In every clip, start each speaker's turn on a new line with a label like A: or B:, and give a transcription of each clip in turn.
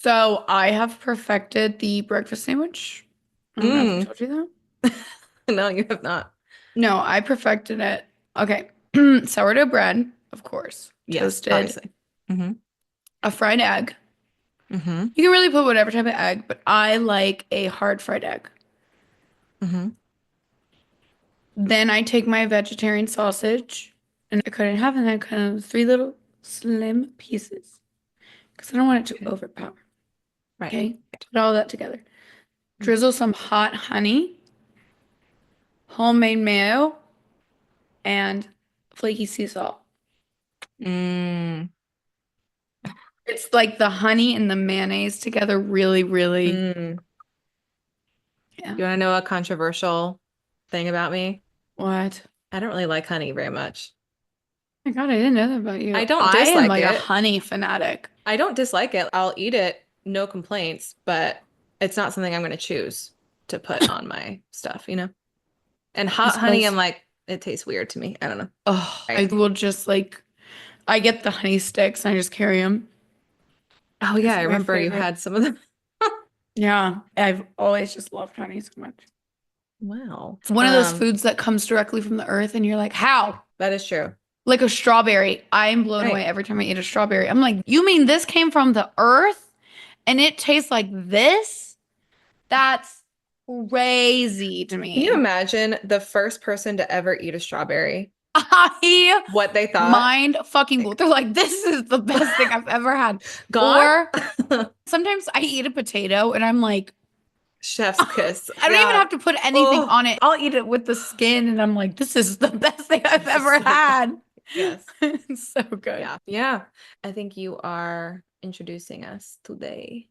A: So I have perfected the breakfast sandwich. I don't know if I
B: Mm.
A: told you that.
B: No, you have not.
A: No, I perfected it. Okay. Sourdough bread, of course.
B: Yes,
A: Toasted.
B: obviously. Mm-hmm.
A: A fried egg.
B: Mm-hmm.
A: You can really put whatever type of egg, but I like a hard fried egg.
B: Mm-hmm.
A: Then I take my vegetarian sausage and I cut it in half and then I cut it in three little slim pieces because I don't want it to
B: Okay.
A: overpower.
B: Right.
A: Okay. Put all that together.
B: Mm.
A: Drizzle some hot honey, homemade mayo, and flaky sea salt.
B: Mm.
A: It's like the honey and the mayonnaise together really, really,
B: Mm.
A: yeah.
B: You want to know a controversial thing about me?
A: What?
B: I don't really like honey very much.
A: Oh my God, I didn't know that about
B: I
A: you.
B: don't
A: I am
B: dislike
A: like a
B: it.
A: honey fanatic.
B: I don't dislike it. I'll eat it, no complaints, but it's not something I'm going to choose to put on my stuff, you know? And
A: I
B: hot honey, I'm
A: suppose,
B: like, it tastes weird to me. I don't know.
A: oh, I
B: Right.
A: will just like, I get the honey sticks and I just carry them
B: Oh yeah,
A: because
B: I
A: they're my
B: remember you
A: favorite.
B: had some of them.
A: Yeah, I've always just loved honey so much.
B: Wow.
A: It's one of those foods that comes directly from the earth, and you're like, how?
B: That is true.
A: Like a strawberry. I'm blown away
B: Right.
A: every time I eat a strawberry. I'm like, you mean this came from the earth and it tastes like this? That's crazy to
B: Can you
A: me.
B: imagine the first person to ever eat a strawberry?
A: I
B: What they thought?
A: mind fucking blown.
B: Like,
A: They're like, this is the best thing I've ever had.
B: God?
A: Or sometimes I eat a potato and I'm like,
B: Chef's kiss.
A: I don't even
B: Yeah.
A: have to put anything
B: Oh,
A: on it. I'll eat it with the skin and I'm like, this is the best thing I've
B: this is
A: ever
B: so good.
A: had.
B: Yes.
A: It's so good.
B: Yeah. Yeah. I think you are introducing us today.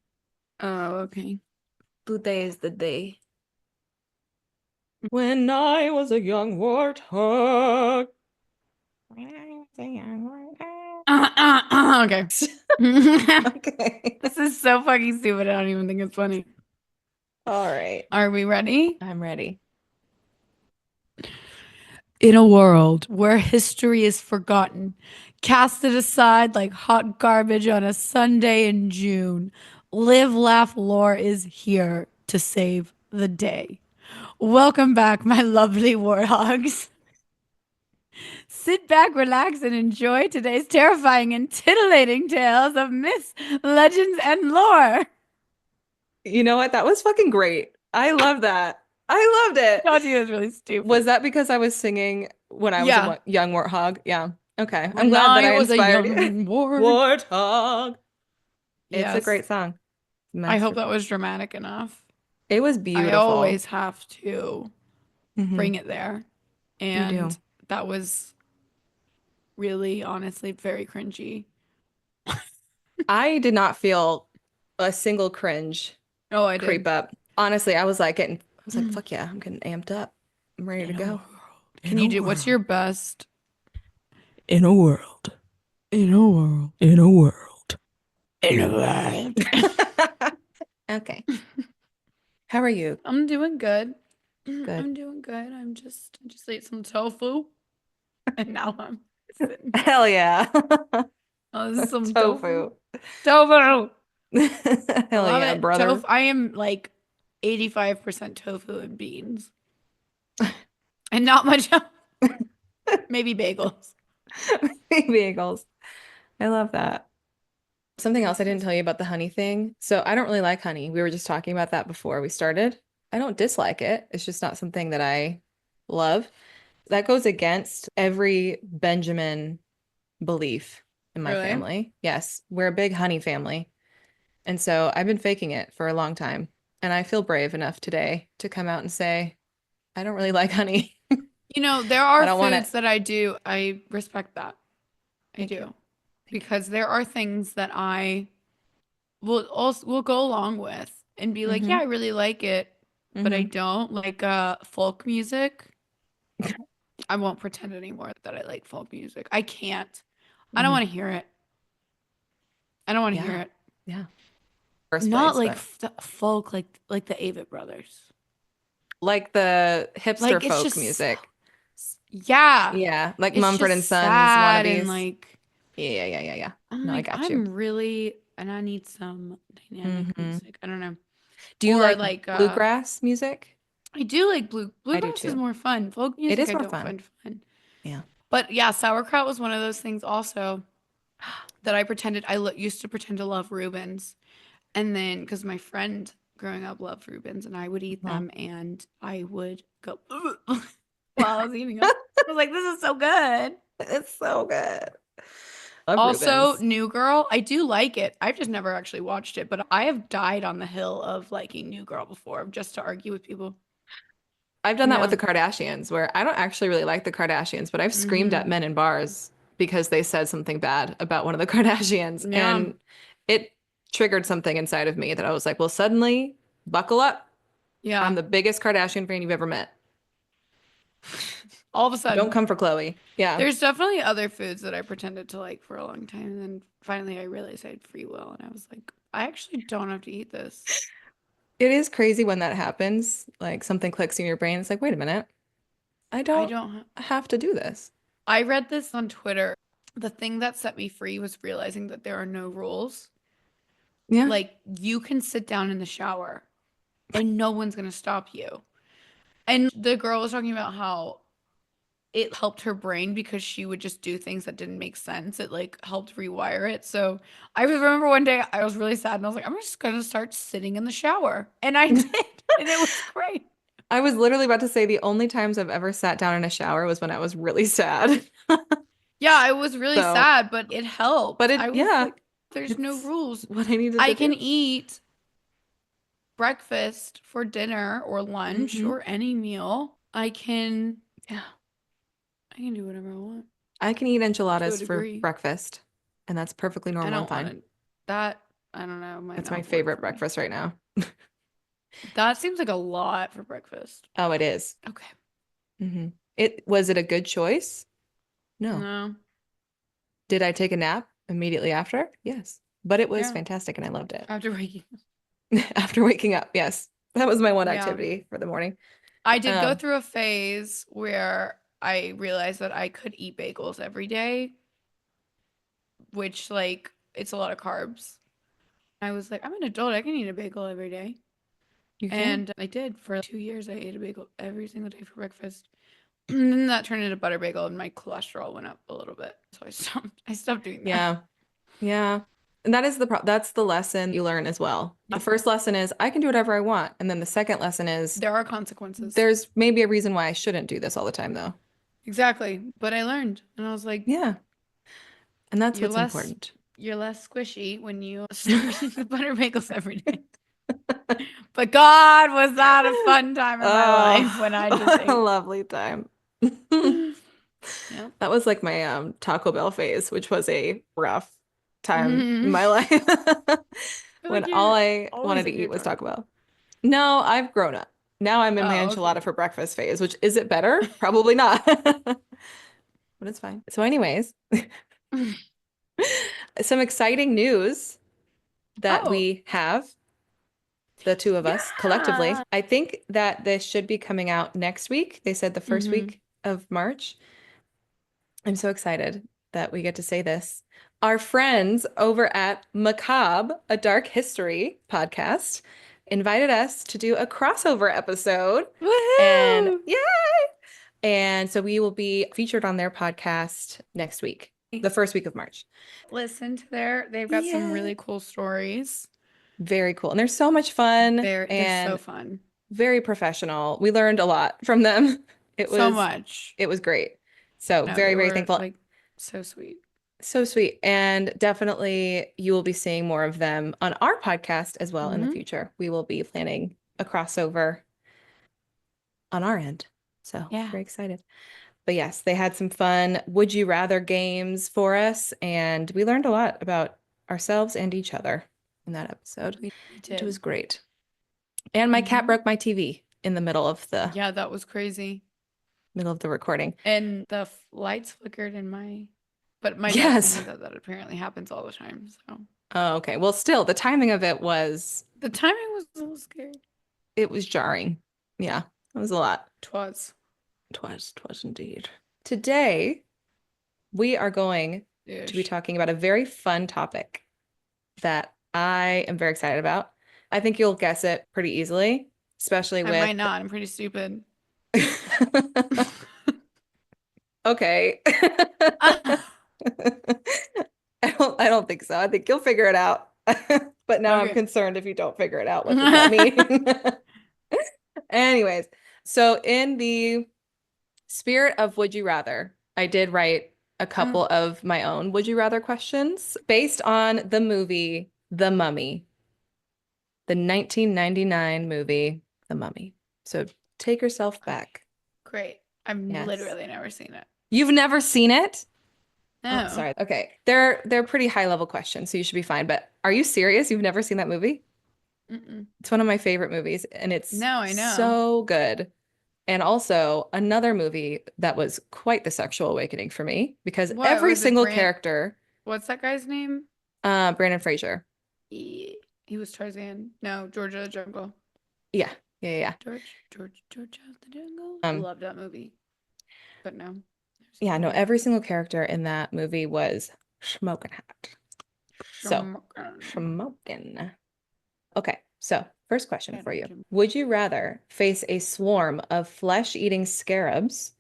A: Oh, okay.
B: Today is the day. When I was a young warthog. When I was a young warthog.
A: Okay.
B: Okay.
A: This is so fucking stupid. I don't even think it's funny.
B: All right.
A: Are we ready?
B: I'm ready.
A: In a world where history is forgotten, casted aside like hot garbage on a Sunday in June, Live Laugh Lore is here to save the day. Welcome back, my lovely warthogs. Sit back, relax, and enjoy today's terrifying and titillating tales of myths, legends, and lore.
B: You know what? That was fucking great. I love that. I loved
A: I
B: it.
A: told you it was really
B: Was
A: stupid.
B: that because I was singing when I was a
A: Yeah.
B: young warthog? Yeah. Okay. I'm
A: When
B: glad that
A: I
B: I
A: was a
B: inspired you.
A: young ward.
B: Warthog. It's a
A: Yes.
B: great song.
A: I hope that
B: Masterful.
A: was dramatic enough.
B: It was
A: I
B: beautiful.
A: always have to
B: Hmm.
A: bring it there.
B: You
A: And
B: do.
A: that was really, honestly, very cringy.
B: I did not feel a single cringe
A: Oh, I
B: creep
A: did.
B: up. Honestly, I was like,
A: In
B: fuck yeah, I'm getting amped up. I'm ready to
A: a world.
B: go.
A: Can
B: In a
A: you do what's your
B: world.
A: best?
B: In a world.
A: In a world.
B: In a world.
A: In a world.
B: Okay. How are you?
A: I'm doing good.
B: Good.
A: I'm doing good. I just ate some tofu and now I'm sitting here.
B: Hell yeah.
A: Oh, this is some tofu.
B: Tofu.
A: Tofu. I
B: Hell
A: love
B: yeah,
A: it.
B: brother.
A: Tofu. I am like 85% tofu and beans. And not much else. Maybe bagels.
B: Bagels. I love that. Something else I didn't
A: That's
B: tell you about the honey thing. So I don't really like honey. We were just talking about that before we started. I don't dislike it. It's just not something that I love. That goes against every Benjamin belief in my
A: really.
B: family. Yes, we're a big honey family. And so I've been faking it for a long time. And I feel brave enough today to come out and say, I don't really like honey.
A: You know, there
B: I
A: are
B: don't want it.
A: foods that I do. I respect that. I
B: Thank you.
A: do.
B: Thank you.
A: Because there are things that I will go along with and be like, yeah,
B: Mm-hmm.
A: I really like it, but I
B: Mm-hmm.
A: don't like folk music. I won't pretend anymore that I like folk music. I can't. I don't
B: Mm-hmm.
A: want to hear it. I don't want to hear
B: Yeah.
A: it.
B: Yeah. First
A: Not
B: place,
A: like
B: but
A: f folk like the Avett Brothers.
B: like the hipster
A: Like it's
B: folk
A: just
B: music.
A: yeah.
B: Yeah, like
A: It's
B: Mumford
A: just
B: and Sons
A: sad and
B: wannabes.
A: like
B: Yeah, yeah, yeah, yeah, yeah.
A: I'm
B: No, I
A: like
B: got you.
A: I'm really and I need some dynamic
B: Hmm.
A: music. I don't know.
B: Do you
A: Or
B: like
A: like
B: bluegrass music?
A: I do like
B: I do
A: bluegrass is
B: too.
A: more fun. Folk
B: It
A: music
B: is
A: I
B: more
A: don't
B: fun.
A: find fun.
B: Yeah.
A: But yeah, sauerkraut was one of those things also that I pretended used to pretend to love Rubens. And then because my friend growing up loved Rubens and I would eat
B: Uh-huh.
A: them and I would go while I was eating them. I was like, this is so good.
B: It's so good. Love
A: Also,
B: Rubens.
A: New Girl, I do like it. I've just never actually watched it, but I have died on the hill of liking New Girl before just to argue with people.
B: I've done that with
A: Yeah.
B: the Kardashians, where I don't actually really like the Kardashians, but I've screamed at
A: Hmm.
B: men in bars because they said something bad about one of the Kardashians.
A: Yeah.
B: And it triggered something inside of me that I was like, well, suddenly, buckle up. I'm
A: Yeah.
B: the biggest Kardashian fan you've ever met.
A: All of a
B: Don't
A: sudden.
B: come for Chloe. Yeah.
A: There's definitely other foods that I pretended to like for a long time. And then finally I realized I had free will and I was like, I actually don't have to eat this.
B: It is crazy when that happens. Like something clicks in your brain. It's like, wait a minute. I
A: I
B: don't
A: don't.
B: have to do this.
A: I read this on Twitter. The thing that set me free was realizing that there are no rules.
B: Yeah.
A: Like you can sit down in the shower and no one's going to stop you. And the girl was talking about how it helped her brain because she would just do things that didn't make sense. It like helped rewire it. So I remember one day I was really sad and I was like, I'm just gonna start sitting in the shower. And I did. And it was great.
B: I was literally about to say the only times I've ever sat down in a shower was when I was really sad.
A: Yeah, I was really
B: So,
A: sad, but it
B: but
A: helped. I was
B: yeah,
A: like, there's no
B: it's
A: rules.
B: what I needed
A: I
B: to do.
A: can eat breakfast for dinner or lunch
B: Hmm.
A: or any meal.
B: Yeah.
A: I can do whatever I want
B: I can eat
A: to a
B: enchiladas for
A: degree.
B: breakfast, and that's perfectly
A: I
B: normal and
A: don't want
B: fine.
A: to that I don't know, might
B: That's my
A: not work
B: favorite
A: for me.
B: breakfast right now.
A: That seems like a lot for breakfast.
B: Oh, it is.
A: Okay.
B: It was it a good choice? No.
A: No.
B: Did I take a nap immediately after? Yes. But it was
A: Yeah.
B: fantastic and I loved it.
A: After waking.
B: After waking up, yes. That was my one
A: Yeah.
B: activity for the morning.
A: I did go
B: Um,
A: through a phase where I realized that I could eat bagels every day, which like it's a lot of carbs. I was like, I'm an adult. I can eat a bagel every day.
B: you can.
A: And I did for 2 years. I ate a bagel every single day for breakfast. And then that turned into butter bagel and my cholesterol went up a little bit. So I stopped doing that.
B: Yeah. Yeah. And that is that's the lesson you learn as well. The
A: Yeah.
B: first lesson is I can do whatever I want. And then the second lesson is
A: There are consequences.
B: there's maybe a reason why I shouldn't do this all the time though.
A: Exactly. But I learned and I was like,
B: Yeah. And that's
A: you're
B: what's
A: less
B: important.
A: you're less squishy when you stop eating the butter bagels every day. But God, was that a fun time in my life
B: Oh,
A: when I just
B: a
A: ate.
B: lovely time.
A: Yep.
B: That was like my Taco Bell phase, which was a rough time in
A: Mhm.
B: my life
A: I feel
B: when
A: like
B: all
A: you're
B: I wanted
A: always
B: to
A: eating
B: eat
A: at
B: was
A: Taco
B: Taco
A: Bell.
B: Bell. No, I've grown up. Now I'm in my
A: Oh,
B: enchilada
A: okay.
B: for breakfast phase, which is it better? Probably not. But it's fine. So, anyways, some exciting news that
A: Oh,
B: we have, the two of us collectively.
A: yeah.
B: I think that this should be coming out next week. They said the first
A: Hmm.
B: week of March. I'm so excited that we get to say this. Our friends over at Macabre, a dark history podcast, invited us to do a crossover episode. And
A: Woohoo!
B: yay! And so we will be featured on their podcast next week, the first week of March.
A: Listen to they've got some
B: Yay!
A: really cool stories.
B: Very cool. And they're so much fun
A: They're so
B: and
A: fun.
B: very professional. We learned a lot from them. It
A: So
B: was
A: much.
B: it was great. So
A: No,
B: very,
A: they
B: very
A: were
B: thankful.
A: like so sweet.
B: So sweet. And definitely you will be seeing more of them on our podcast as well in the
A: Hmm.
B: future. We will be planning a crossover on our end. So
A: Yeah.
B: very excited. But yes, they had some fun would you rather games for us. And we learned a lot about ourselves and each other in that episode.
A: We
B: It was
A: did.
B: great. And my cat
A: Hmm.
B: broke my TV in the
A: Yeah, that was crazy.
B: middle of the recording.
A: And the lights flickered in but my dad told
B: Yes.
A: me that apparently happens all the time. So
B: Oh, okay. Well, still, the timing of
A: the timing was a little scary.
B: it was jarring. Yeah, it was a lot.
A: Twas.
B: Twas indeed. Today, we are going to be
A: Ish.
B: talking about a very fun topic. that I am very excited about. I think you'll guess it pretty easily, especially
A: I
B: with
A: might not. I'm pretty stupid.
B: Okay. I don't think so. I think you'll figure it out. But now I'm
A: Okay.
B: concerned if you don't figure it out, what does that mean? Anyways, so in the spirit of Would You Rather, I did write a couple of my own Would You Rather questions based on the movie The Mummy, the 1999 movie The Mummy. So take yourself
A: Okay.
B: back.
A: Great. I've
B: Yes.
A: literally never seen it.
B: You've never seen it? Oh,
A: No.
B: sorry. Okay. They're pretty high level questions, so you should be fine. But are you serious? You've never seen that movie?
A: Mm-mm.
B: It's one of my favorite movies, and it's
A: No, I know.
B: so good. And also another movie that was quite the sexual awakening for me because
A: What
B: every
A: was it,
B: single
A: Brant?
B: character,
A: What's that guy's name?
B: Brandon Fraser.
A: He was Tarzan. No, Georgia the Jungle.
B: Yeah, yeah, yeah.
A: Georgia the Jungle.
B: Um,
A: Love that movie. But no, never seen
B: yeah,
A: that
B: no,
A: one.
B: every single character in that movie was smoking hot. So,
A: Shmokin.
B: smoking. Okay, so first question for you.
A: Jim.
B: Would you rather face a swarm of flesh-eating scarabs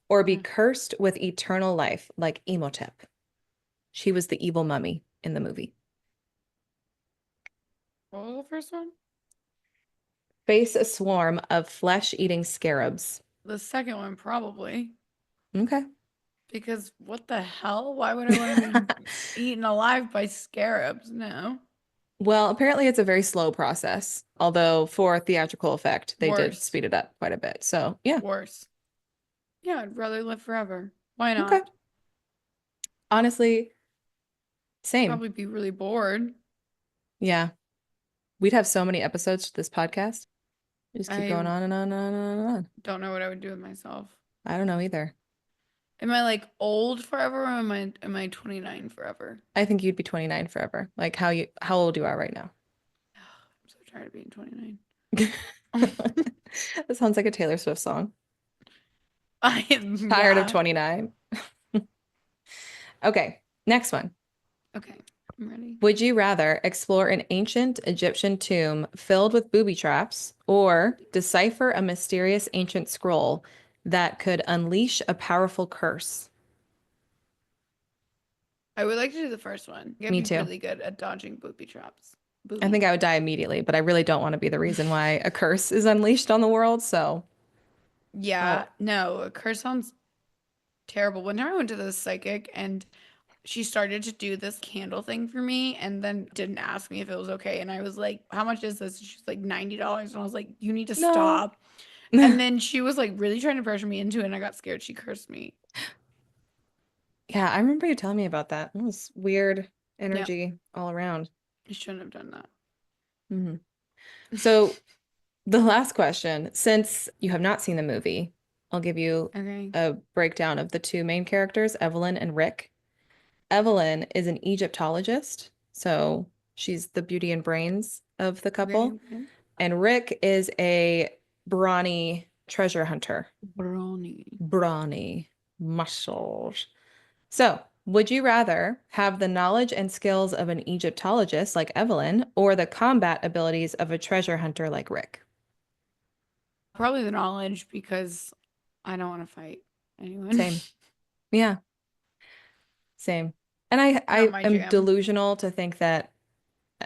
B: or be
A: Mm.
B: cursed with eternal life like Imhotep? She was the evil mummy in the movie.
A: What was the first one?
B: Face a swarm of flesh-eating scarabs.
A: The second one, probably.
B: Okay.
A: Because what the hell? Why would I want to be eaten alive by scarabs? No.
B: Well, apparently it's a very slow process, although for theatrical effect, they did
A: Worse.
B: speed it up quite a bit. So, yeah.
A: Worse. Yeah, I'd rather live forever. Why
B: Okay.
A: not?
B: Honestly, same.
A: Probably be really bored.
B: Yeah. We'd have so many episodes to this podcast. We just keep going
A: I
B: on and on and on and on and on.
A: don't know what I would do with myself.
B: I don't know either.
A: Am I like old forever or am I 29 forever?
B: I think you'd be 29 forever. Like how old you are right now.
A: I'm so tired of being 29.
B: That sounds like a Taylor Swift song.
A: I am,
B: Tired of
A: yeah.
B: 29. Okay, next one.
A: Okay, I'm ready.
B: Would you rather explore an ancient Egyptian tomb filled with booby traps or decipher a mysterious ancient scroll that could unleash a powerful curse?
A: I would like to do the first one. I'd
B: Me
A: be
B: too.
A: really good at dodging booby traps.
B: I think
A: Booby.
B: I would die immediately, but I really don't want to be the reason why a curse is unleashed on the world. So,
A: Yeah,
B: oh,
A: no, a curse sounds terrible. One time I went to the psychic and she started to do this candle thing for me and then didn't ask me if it was okay. And I was like, how much is this? She's like $90. And I was like, you need to
B: no.
A: stop. And then she was like really trying to pressure me into it and I got scared. She cursed me.
B: Yeah, I remember you telling me about that. It was weird
A: Yeah,
B: energy all around.
A: I shouldn't have done that.
B: Mhm. So, the last question, since you have not seen the movie, I'll give you
A: Okay.
B: a breakdown of the two main characters, Evelyn and Rick. Evelyn is an Egyptologist, so she's the beauty and brains of the
A: Okay.
B: couple.
A: Okay.
B: And Rick is a brawny treasure hunter.
A: Brownie.
B: Brawny muscles. So, would you rather have the knowledge and skills of an Egyptologist like Evelyn or the combat abilities of a treasure hunter like Rick?
A: Probably the knowledge because I don't want to fight anyone.
B: Same. Yeah, same. And I,
A: Not
B: I
A: my
B: am
A: jam.
B: delusional to think that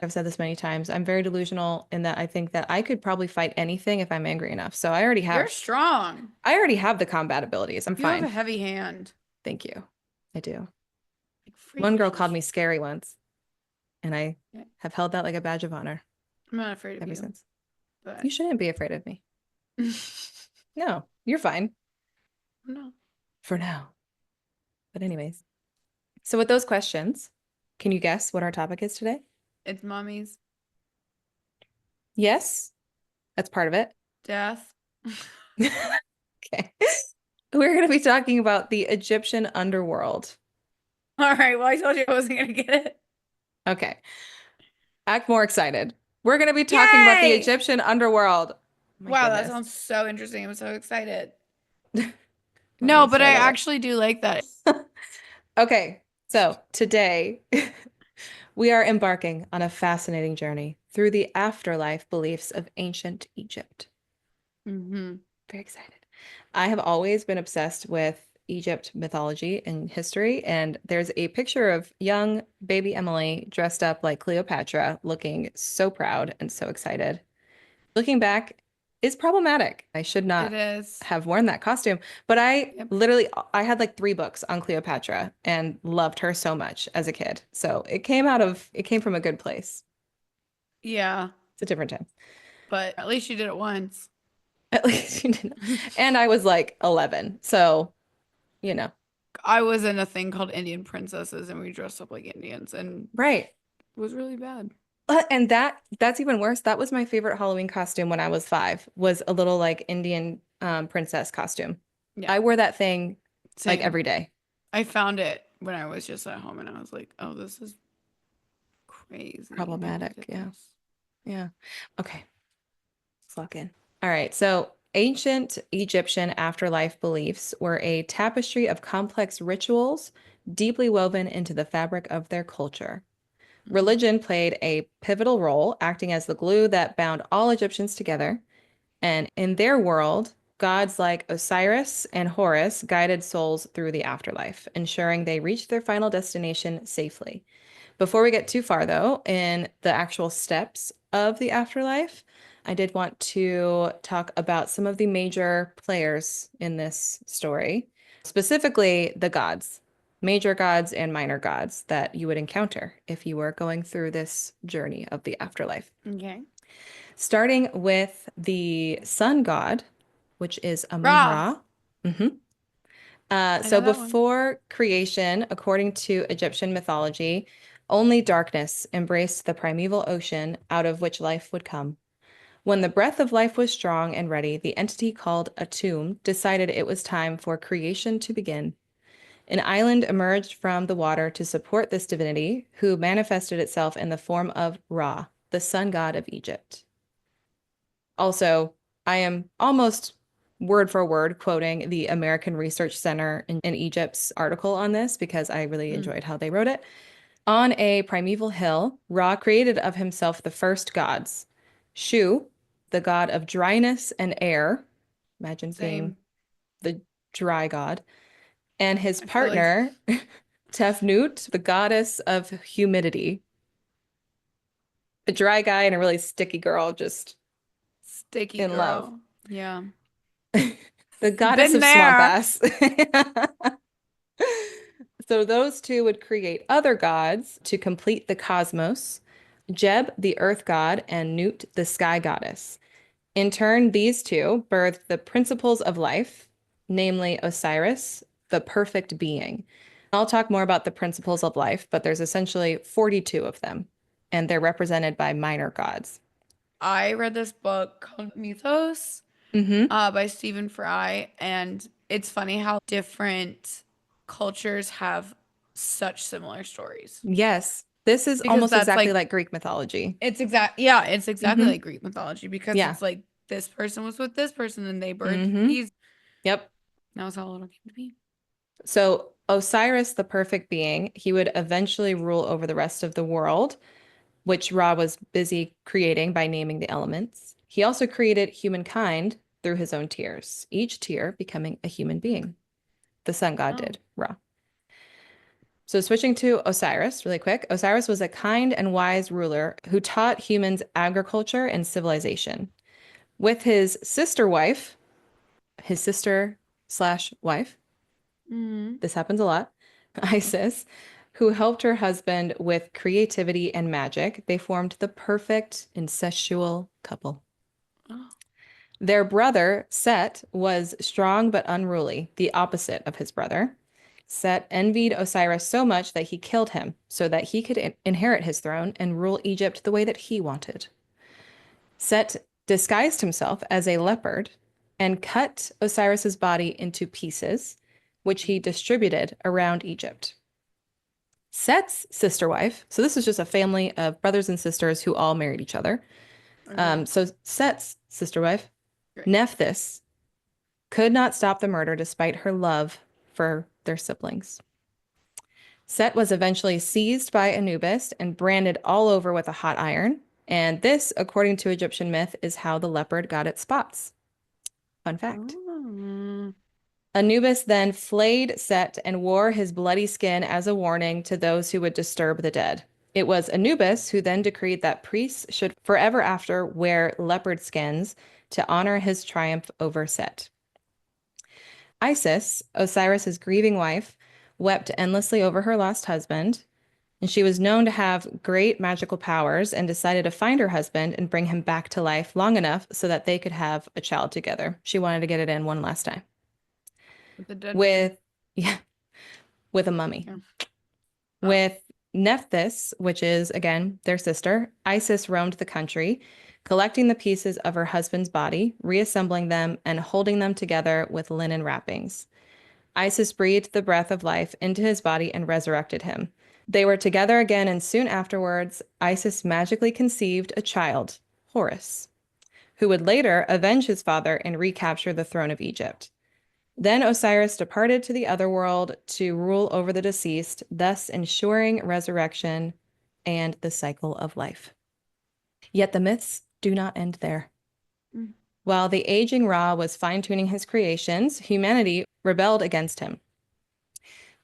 B: I've said this many times. I'm very delusional in that I think that I could probably fight anything if I'm angry enough. So
A: You're strong.
B: I already have the combat abilities. I'm
A: You have a
B: fine.
A: heavy hand.
B: Thank you. I do.
A: Like
B: One girl called
A: freakishly.
B: me scary once, and I
A: Yeah,
B: have held that like a badge of honor
A: I'm not afraid of
B: ever
A: you,
B: since. You
A: but
B: shouldn't be afraid of me. No, you're fine
A: no.
B: for now. But anyways, so with those questions, can you guess what our topic is today?
A: It's mommy's
B: Yes, that's part of it.
A: death.
B: Okay. We're going to be talking about the Egyptian underworld.
A: All right, well, I told you I wasn't gonna get it.
B: Okay. Act more excited. We're going to be talking about the
A: Yay!
B: Egyptian underworld. Oh my
A: Wow, that
B: goodness.
A: sounds so interesting. I'm so excited.
B: Let me
A: No, but I
B: start over.
A: actually do like that.
B: Okay. So today We are embarking on a fascinating journey through the afterlife beliefs of ancient Egypt.
A: Hmm.
B: Very excited. I have always been obsessed with Egypt mythology and history, and there's a picture of young baby Emily dressed up like Cleopatra, looking so proud and so excited. Looking back is problematic. I should
A: It
B: not
A: is.
B: have worn that costume, but
A: Yep.
B: I had like 3 books on Cleopatra and loved her so much as a kid. So it came from a good place.
A: Yeah,
B: It's a different time.
A: but at least you did it once.
B: At least you didn't. And I was like 11. So, you know,
A: I was in a thing called Indian princesses and we dressed up like Indians and
B: right.
A: it was really bad.
B: And that's even worse. That was my favorite Halloween costume when I was 5, was a little like Indian princess costume.
A: Yeah,
B: I wore that thing like
A: same.
B: every day.
A: I found it when I was just at home and I was like, oh, this is crazy. People
B: Problematic.
A: did
B: Yeah.
A: this.
B: Yeah. Okay. Let's lock in. All right. So ancient Egyptian afterlife beliefs were a tapestry of complex rituals deeply woven into the fabric of their culture.
A: Mm.
B: Religion played a pivotal role, acting as the glue that bound all Egyptians together. And in their world, gods like Osiris and Horus guided souls through the afterlife, ensuring they reached their final destination safely. Before we get too far, though, in the actual steps of the afterlife, I did want to talk about some of the major players in this story, specifically the gods, major gods and minor gods that you would encounter if you were going through this journey of the afterlife.
A: Okay.
B: Starting with the sun god, which is
A: Ra.
B: Amun-Ra. Mhm.
A: I
B: So
A: know that one.
B: before creation, according to Egyptian mythology, only darkness embraced the primeval ocean out of which life would come. When the breath of life was strong and ready, the entity called Atum decided it was time for creation to begin. An island emerged from the water to support this divinity, who manifested itself in the form of Ra, the sun god of Egypt. Also, I am almost word for word quoting the American Research Center in Egypt's article on this because I really
A: Mm.
B: enjoyed how they wrote it. On a primeval hill, Ra created of himself the first gods. Shu, the god of dryness and air, imagine being
A: Same.
B: the dry god, and his
A: I feel like
B: partner, Tefnut, the goddess of humidity. A dry guy and a really sticky girl just
A: sticky
B: in love.
A: girl. Yeah.
B: The goddess
A: Been
B: of swamp
A: there.
B: ass. So those two would create other gods to complete the cosmos, Jeb, the earth god, and Nut, the sky goddess. In turn, these two birthed the principles of life, namely Osiris, the perfect being. I'll talk more about the principles of life, but there's essentially 42 of them, and they're represented by minor gods.
A: I read this book called Mythos
B: Hmm.
A: by Stephen Fry, and it's funny how different cultures have such similar stories.
B: Yes, this is
A: Because
B: almost
A: that's
B: exactly
A: like
B: like Greek mythology.
A: it's exactly
B: Hmm.
A: like Greek mythology because
B: Yeah.
A: it's like this person was with this person and they birthed
B: Hmm.
A: these.
B: Yep.
A: That was how it all came to be.
B: So Osiris, the perfect being, he would eventually rule over the rest of the world, which Ra was busy creating by naming the elements. He also created humankind through his own tears, each tear becoming a human being. The sun god
A: Oh.
B: did, Ra. So switching to Osiris really quick. Osiris was a kind and wise ruler who taught humans agriculture and civilization. With his sister slash wife,
A: Mm.
B: this happens a lot, Isis, who helped her husband with creativity and magic, they formed the perfect incestual couple.
A: Oh.
B: Their brother, Set, was strong but unruly, the opposite of his brother. Set envied Osiris so much that he killed him so that he could inherit his throne and rule Egypt the way that he wanted. Set disguised himself as a leopard and cut Osiris's body into pieces, which he distributed around Egypt. Set's sister wife, so this is just a family of brothers and sisters who all married each other.
A: Okay.
B: So Set's sister wife,
A: Great.
B: Nephthys, could not stop the murder despite her love for their siblings. Set was eventually seized by Anubis and branded all over with a hot iron. And this, according to Egyptian myth, is how the leopard got its spots. Fun fact.
A: Oh.
B: Anubis then flayed Set and wore his bloody skin as a warning to those who would disturb the dead. It was Anubis who then decreed that priests should forever after wear leopard skins to honor his triumph over Set. Isis, Osiris's grieving wife, wept endlessly over her lost husband, and she was known to have great magical powers and decided to find her husband and bring him back to life long enough so that they could have a child together. She wanted to get it in one last time
A: With the dead baby.
B: with, yeah, with a mummy.
A: Yeah. Oh.
B: With Nephthys, which is again their sister, Isis roamed the country, collecting the pieces of her husband's body, reassembling them, and holding them together with linen wrappings. Isis breathed the breath of life into his body and resurrected him. They were together again, and soon afterwards, Isis magically conceived a child, Horus, who would later avenge his father and recapture the throne of Egypt. Then Osiris departed to the other world to rule over the deceased, thus ensuring resurrection and the cycle of life. Yet the myths do not end there.
A: Mm.
B: While the aging Ra was fine-tuning his creations, humanity rebelled against him.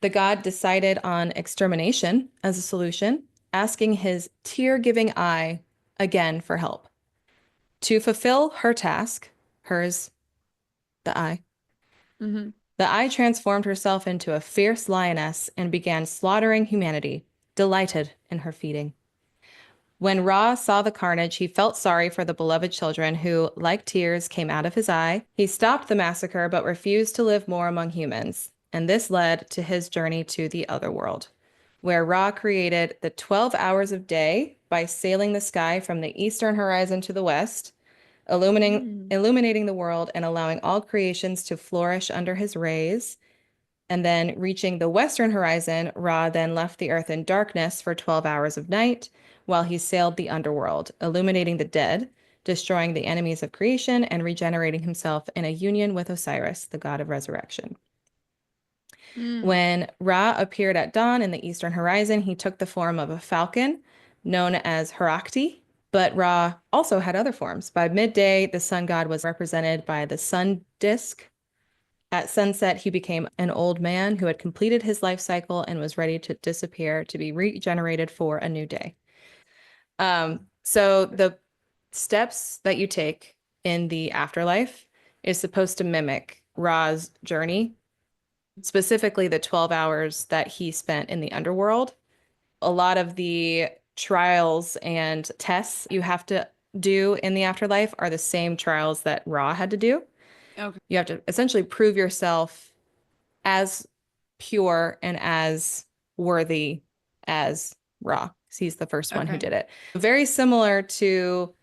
B: The god decided on extermination as a solution, asking his tear-giving eye again for help. To fulfill her task, hers, the eye,
A: Mm-hmm.
B: the eye transformed herself into a fierce lioness and began slaughtering humanity, delighted in her feeding. When Ra saw the carnage, he felt sorry for the beloved children who, like tears, came out of his eye. He stopped the massacre but refused to live more among humans, and this led to his journey to the other world, where Ra created the 12 hours of day by sailing the sky from the eastern horizon to the west,
A: Mm.
B: illuminating the world and allowing all creations to flourish under his rays. And then reaching the western horizon, Ra then left the earth in darkness for 12 hours of night while he sailed the underworld, illuminating the dead, destroying the enemies of creation, and regenerating himself in a union with Osiris, the god of resurrection.
A: Mm.
B: When Ra appeared at dawn in the eastern horizon, he took the form of a falcon known as Herakti. But Ra also had other forms. By midday, the sun god was represented by the sun disk. At sunset, he became an old man who had completed his life cycle and was ready to disappear to be regenerated for a new day. So the steps that you take in the afterlife is supposed to mimic Ra's journey, specifically the 12 hours that he spent in the underworld. A lot of the trials and tests you have to do in the afterlife are the same trials that Ra had to do.
A: Okay.
B: You have to essentially prove yourself as pure and as worthy as Ra. He's the first one who
A: Okay.
B: did it. Very similar to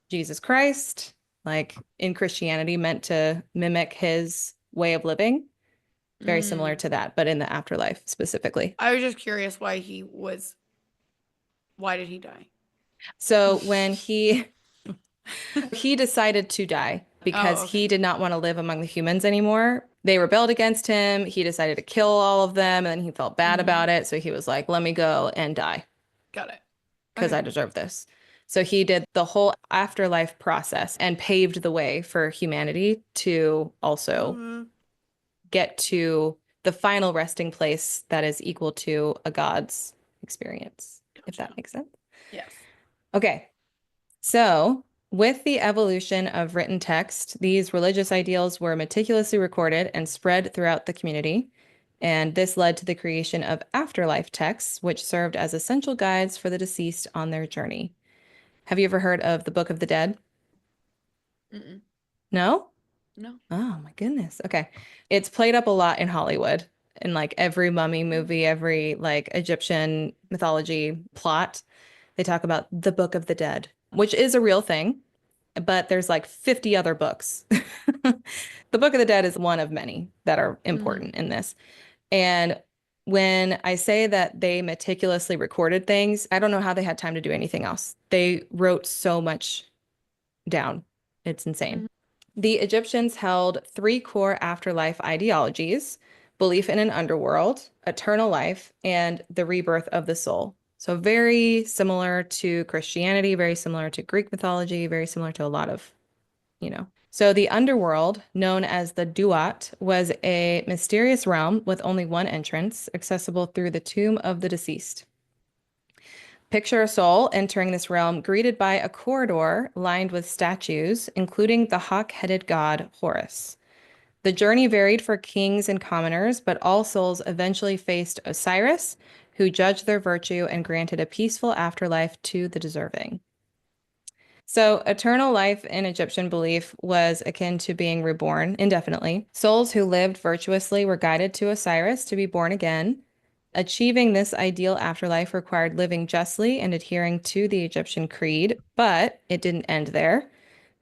B: Jesus Christ, like in Christianity, meant to mimic his way of living. Very similar
A: Mm.
B: to that, but in the afterlife specifically.
A: I was just curious why did he die?
B: So when he decided to die because
A: Oh,
B: he
A: okay.
B: did not want to live among the humans anymore. They rebelled against him. He decided to kill all of them, and then he felt bad
A: Mm-hmm.
B: about it. So he was like, let me go and die
A: Got it.
B: because
A: Okay.
B: I deserve this. So he did the whole afterlife process and paved the way for humanity to also
A: Mm-hmm.
B: get to the final resting place that is equal to a god's experience, if
A: Gotcha.
B: that makes sense.
A: Yes.
B: Okay. So, with the evolution of written text, these religious ideals were meticulously recorded and spread throughout the community. And this led to the creation of afterlife texts, which served as essential guides for the deceased on their journey. Have you ever heard of the Book of the Dead?
A: Mm-mm.
B: No?
A: No.
B: Oh my goodness. Okay. It's played up a lot in Hollywood in like every mummy movie, every like Egyptian mythology plot. They talk about the Book of the Dead, which is a real thing, but there's like 50 other books. The Book of the Dead is one of many that are
A: Mm-hmm.
B: important in this. And when I say that they meticulously recorded things, I don't know how they had time to do anything else. They wrote so much down. It's insane. The Egyptians held three core afterlife ideologies: belief in an underworld, eternal life, and the rebirth of the soul. So very similar to Christianity, very similar to Greek mythology, very similar to a lot of, you know. So the underworld, known as the Duat, was a mysterious realm with only one entrance, accessible through the tomb of the deceased. Picture a soul entering this realm greeted by a corridor lined with statues, including the hawk-headed god Horus. The journey varied for kings and commoners, but all souls eventually faced Osiris, who judged their virtue and granted a peaceful afterlife to the deserving. So, eternal life in Egyptian belief was akin to being reborn indefinitely. Souls who lived virtuously were guided to Osiris to be born again. Achieving this ideal afterlife required living justly and adhering to the Egyptian creed, but it didn't end there.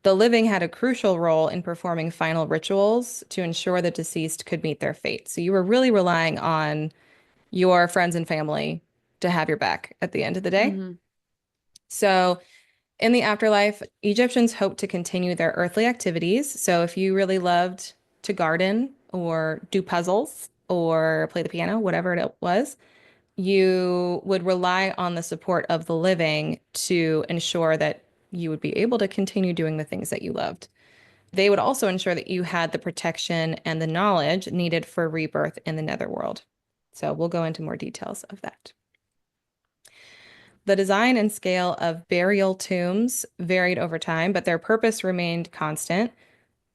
B: The living had a crucial role in performing final rituals to ensure the deceased could meet their fate. So you were really relying on your friends and family to have your back at the end of the day.
A: Mm-hmm.
B: So in the afterlife, Egyptians hoped to continue their earthly activities. So if you really loved to garden or do puzzles or play the piano, whatever it was, you would rely on the support of the living to ensure that you would be able to continue doing the things that you loved. They would also ensure that you had the protection and the knowledge needed for rebirth in the netherworld. So we'll go into more details of that. The design and scale of burial tombs varied over time, but their purpose remained constant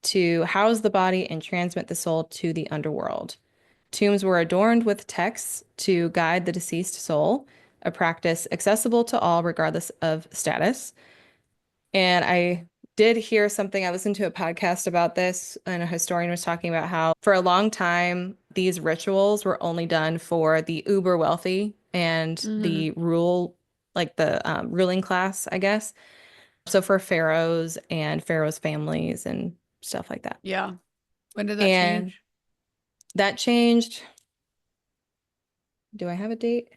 B: to house the body and transmit the soul to the underworld. Tombs were adorned with texts to guide the deceased soul, a practice accessible to all regardless of status. And I did hear something, I listened to a podcast about this, and a historian was talking about how for a long time, these rituals were only done for the uber wealthy and
A: Mm-hmm.
B: the like the ruling class, I guess. So for pharaohs and pharaohs' families and stuff like that.
A: Yeah. When did that
B: And
A: change?
B: that changed. Do I have a date?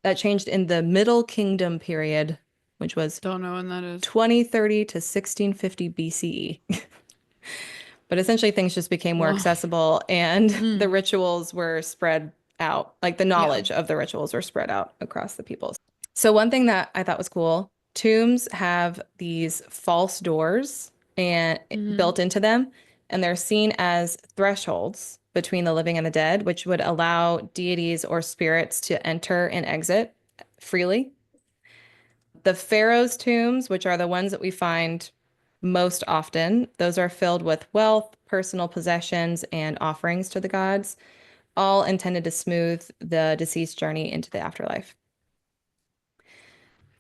B: That changed in the Middle Kingdom period, which was
A: Don't know when that is.
B: 2030 to 1650 BCE. But essentially, things just became more
A: Well,
B: accessible and the
A: mm,
B: rituals were spread out, like the
A: yeah.
B: knowledge of the rituals were spread out across the peoples. So, one thing that I thought was cool, tombs have these false doors and
A: Mm-hmm.
B: built into them, and they're seen as thresholds between the living and the dead, which would allow deities or spirits to enter and exit freely. The pharaoh's tombs, which are the ones that we find most often, those are filled with wealth, personal possessions, and offerings to the gods, all intended to smooth the deceased journey into the afterlife.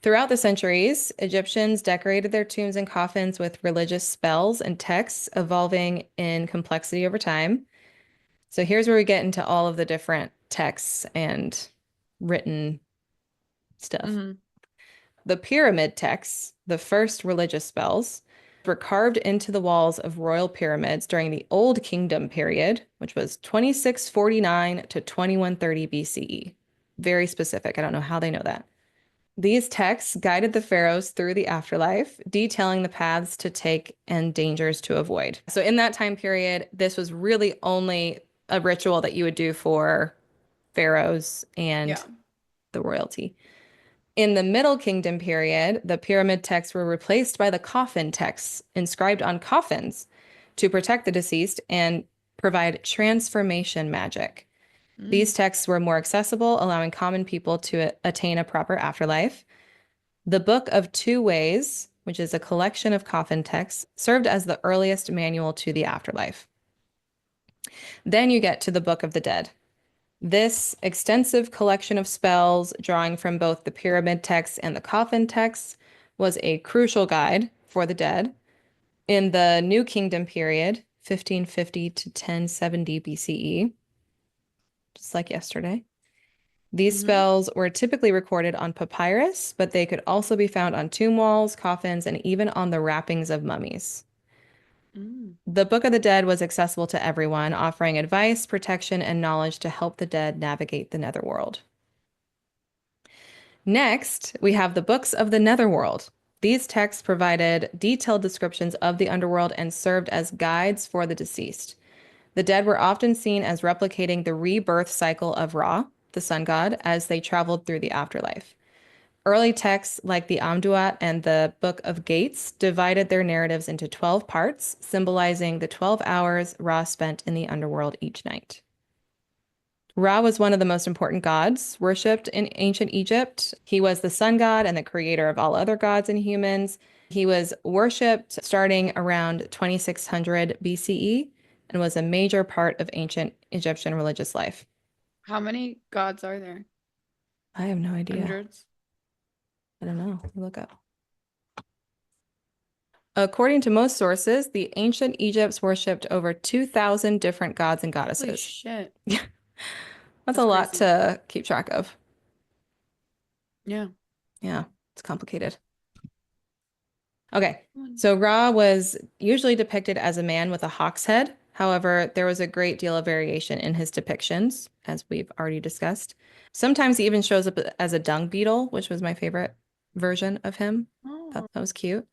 B: Throughout the centuries, Egyptians decorated their tombs and coffins with religious spells and texts, evolving in complexity over time. So here's where we get into all of the different texts and written stuff.
A: Mm-hmm.
B: The pyramid texts, the first religious spells, were carved into the walls of royal pyramids during the Old Kingdom period, which was 2649 to 2130 BCE. Very specific. I don't know how they know that. These texts guided the pharaohs through the afterlife, detailing the paths to take and dangers to avoid. So, in that time period, this was really only a ritual that you would do for pharaohs and
A: Yeah.
B: the royalty. In the Middle Kingdom period, the pyramid texts were replaced by the coffin texts inscribed on coffins to protect the deceased and provide transformation magic.
A: Mm.
B: These texts were more accessible, allowing common people to attain a proper afterlife. The Book of Two Ways, which is a collection of coffin texts, served as the earliest manual to the afterlife. Then you get to the Book of the Dead. This extensive collection of spells, drawing from both the pyramid texts and the coffin texts, was a crucial guide for the dead. In the New Kingdom period, 1550 to 1070 BCE, just like yesterday, these
A: Mm-hmm.
B: spells were typically recorded on papyrus, but they could also be found on tomb walls, coffins, and even on the wrappings of mummies.
A: Mm.
B: The Book of the Dead was accessible to everyone, offering advice, protection, and knowledge to help the dead navigate the netherworld. Next, we have the books of the Netherworld. These texts provided detailed descriptions of the underworld and served as guides for the deceased. The dead were often seen as replicating the rebirth cycle of Ra, the sun god, as they traveled through the afterlife. Early texts like the Amduat and the Book of Gates divided their narratives into 12 parts, symbolizing the 12 hours Ra spent in the underworld each night. Ra was one of the most important gods worshipped in ancient Egypt. He was the sun god and the creator of all other gods and humans. He was worshipped starting around 2600 BCE and was a major part of ancient Egyptian religious life.
A: How many gods are there?
B: I have no idea.
A: Hundreds?
B: I don't know. Look up. According to most sources, the ancient Egypts worshipped over 2,000 different gods and
A: Holy
B: goddesses.
A: shit.
B: That's a
A: That's
B: lot
A: crazy.
B: to keep track of.
A: Yeah.
B: Yeah, it's complicated. Okay,
A: Mm.
B: so Ra was usually depicted as a man with a hawk's head. However, there was a great deal of variation in his depictions, as we've already discussed. Sometimes he even shows up as a dung beetle, which was my favorite version of him. Thought
A: Oh.
B: that was cute.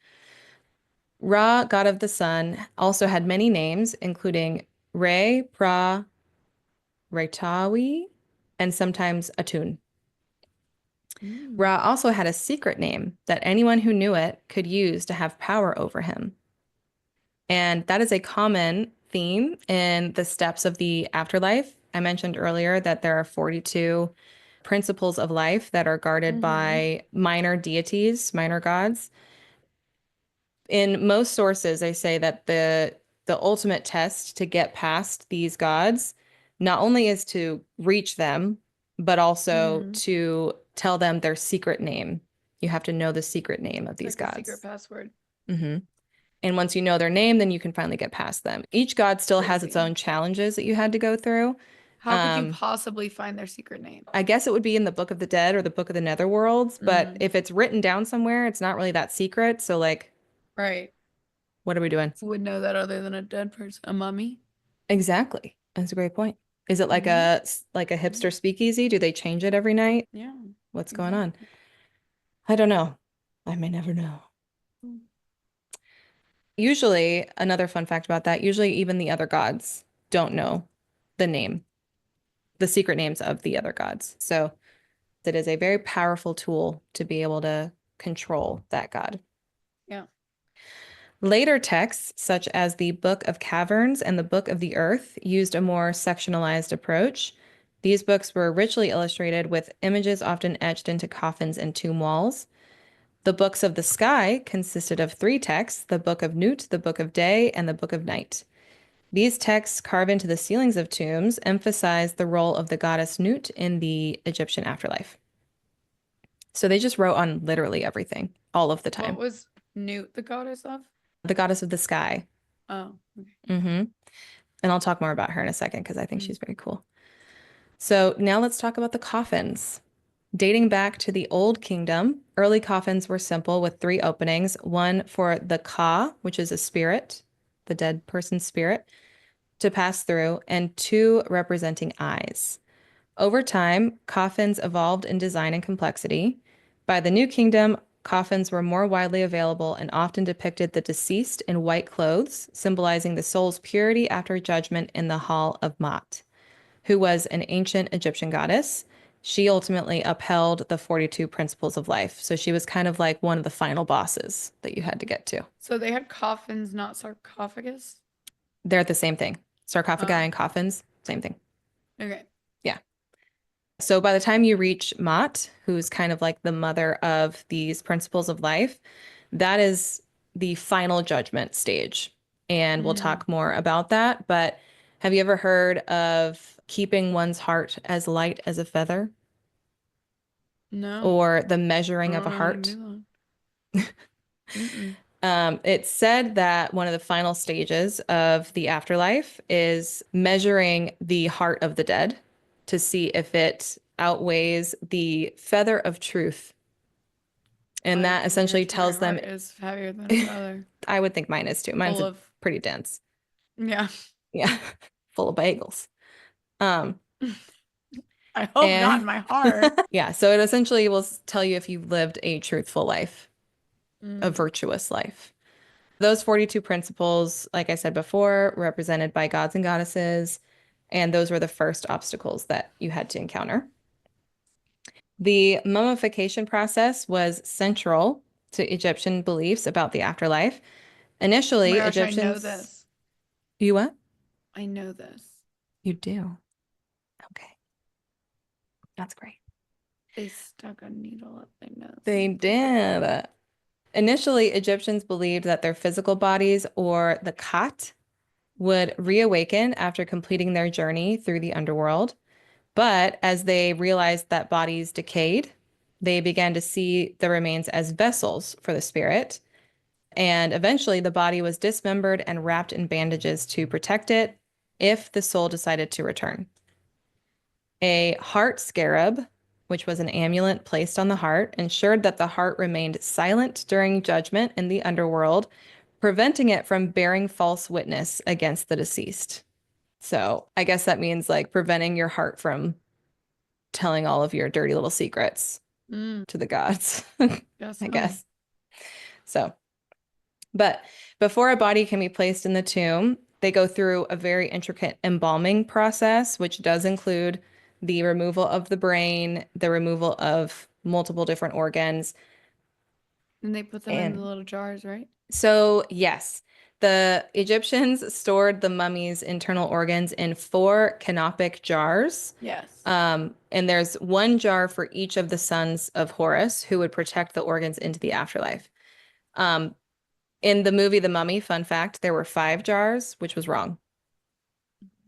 B: Ra, god of the sun, also had many names, including Re, Pra, Retawi, and sometimes Atun.
A: Mm.
B: Ra also had a secret name that anyone who knew it could use to have power over him. And that is a common theme in the steps of the afterlife. I mentioned earlier that there are 42 principles of life that are guarded
A: Mm-hmm.
B: by minor deities, minor gods. In most sources, they say that the ultimate test to get past these gods not only is to reach them, but also
A: Mm-hmm.
B: to tell them their secret name. You have to know the secret name of these
A: Like the secret
B: gods.
A: password.
B: Hmm. And once you know their name, then you can finally get past them. Each god still has its
A: Crazy.
B: own challenges that you had to go through.
A: How could you
B: Um,
A: possibly find their secret name?
B: I guess it would be in the Book of the Dead or the Book of the Netherworlds, but
A: Mm.
B: if it's written down somewhere, it's not really that secret. So, like,
A: Right.
B: what are we doing?
A: Who would know that other than a dead person? A mummy?
B: Exactly. That's a great point. Is it
A: Mm-hmm.
B: like a
A: Mm-hmm.
B: hipster speakeasy? Do they change it every night?
A: Yeah,
B: What's going on?
A: exactly.
B: I don't know. I may never know. Usually, another fun fact about that, usually even the other gods don't know the name, the secret names of the other gods. So it is a very powerful tool to be able to control that god.
A: Yeah.
B: Later texts, such as the Book of Caverns and the Book of the Earth, used a more sectionalized approach. These books were richly illustrated with images often etched into coffins and tomb walls. The books of the sky consisted of three texts: the Book of Nut, the Book of Day, and the Book of Night. These texts carved into the ceilings of tombs emphasize the role of the goddess Nut in the Egyptian afterlife. So they just wrote on literally everything all of the
A: What
B: time.
A: was Newt the goddess of?
B: The goddess of the sky.
A: Oh, okay.
B: Hmm. And I'll talk more about her in a second because I think
A: Mm.
B: she's very cool. So now let's talk about the coffins. Dating back to the Old Kingdom, early coffins were simple with three openings, one for the Ka, which is a spirit, the dead person's spirit, to pass through, and two representing eyes. Over time, coffins evolved in design and complexity. By the New Kingdom, coffins were more widely available and often depicted the deceased in white clothes, symbolizing the soul's purity after judgment in the Hall of Ma'at, who was an ancient Egyptian goddess. She ultimately upheld the 42 principles of life. So she was kind of like one of the final bosses that you had to get to.
A: So they had coffins, not sarcophagus?
B: They're the same thing. Sarcophagi
A: Oh,
B: and coffins, same thing.
A: okay.
B: Yeah. So by the time you reach Ma'at, who's kind of like the mother of these principles of life, that is the final judgment stage. And we'll
A: Mm.
B: talk more about that. But have you ever heard of keeping one's heart as light as a feather
A: No,
B: or the
A: I
B: measuring of
A: don't
B: a
A: know how to
B: heart?
A: do that. Mm-mm.
B: It's said that one of the final stages of the afterlife is measuring the heart of the dead to see if it outweighs the feather of truth. And
A: I
B: that
A: think your
B: essentially tells them,
A: heart is heavier than a feather.
B: I would think mine is too. Mine's
A: Full
B: a
A: of,
B: pretty dense.
A: yeah.
B: Yeah, full of bagels. Um,
A: I hope not in
B: and
A: my heart.
B: yeah, so it essentially will tell you if you've lived a truthful life, a
A: Mm.
B: virtuous life. Those 42 principles, like I said before, represented by gods and goddesses, and those were the first obstacles that you had to encounter. The mummification process was central to Egyptian beliefs about the afterlife.
A: Oh my
B: Initially,
A: gosh, I know
B: Egyptians,
A: this.
B: you what?
A: I know this.
B: You do. Okay, that's great.
A: They stuck a needle up their nose
B: They
A: and blew it out.
B: did. Initially, Egyptians believed that their physical bodies or the Khat would reawaken after completing their journey through the underworld. But as they realized that bodies decayed, they began to see the remains as vessels for the spirit. And eventually, the body was dismembered and wrapped in bandages to protect it if the soul decided to return. A heart scarab, which was an amulet placed on the heart, ensured that the heart remained silent during judgment in the underworld, preventing it from bearing false witness against the deceased. So I guess that means like preventing your heart from telling all of your dirty little secrets
A: Mm,
B: to the gods,
A: guess
B: I
A: so.
B: guess. So, but before a body can be placed in the tomb, they go through a very intricate embalming process, which does include the removal of the brain, the removal of multiple different organs.
A: And they put them in the
B: And
A: little jars, right?
B: so, yes, the Egyptians stored the mummy's internal organs in four canopic jars.
A: Yes.
B: And there's one jar for each of the sons of Horus who would protect the organs into the afterlife. Um, in the movie The Mummy, fun fact, there were five jars, which was wrong.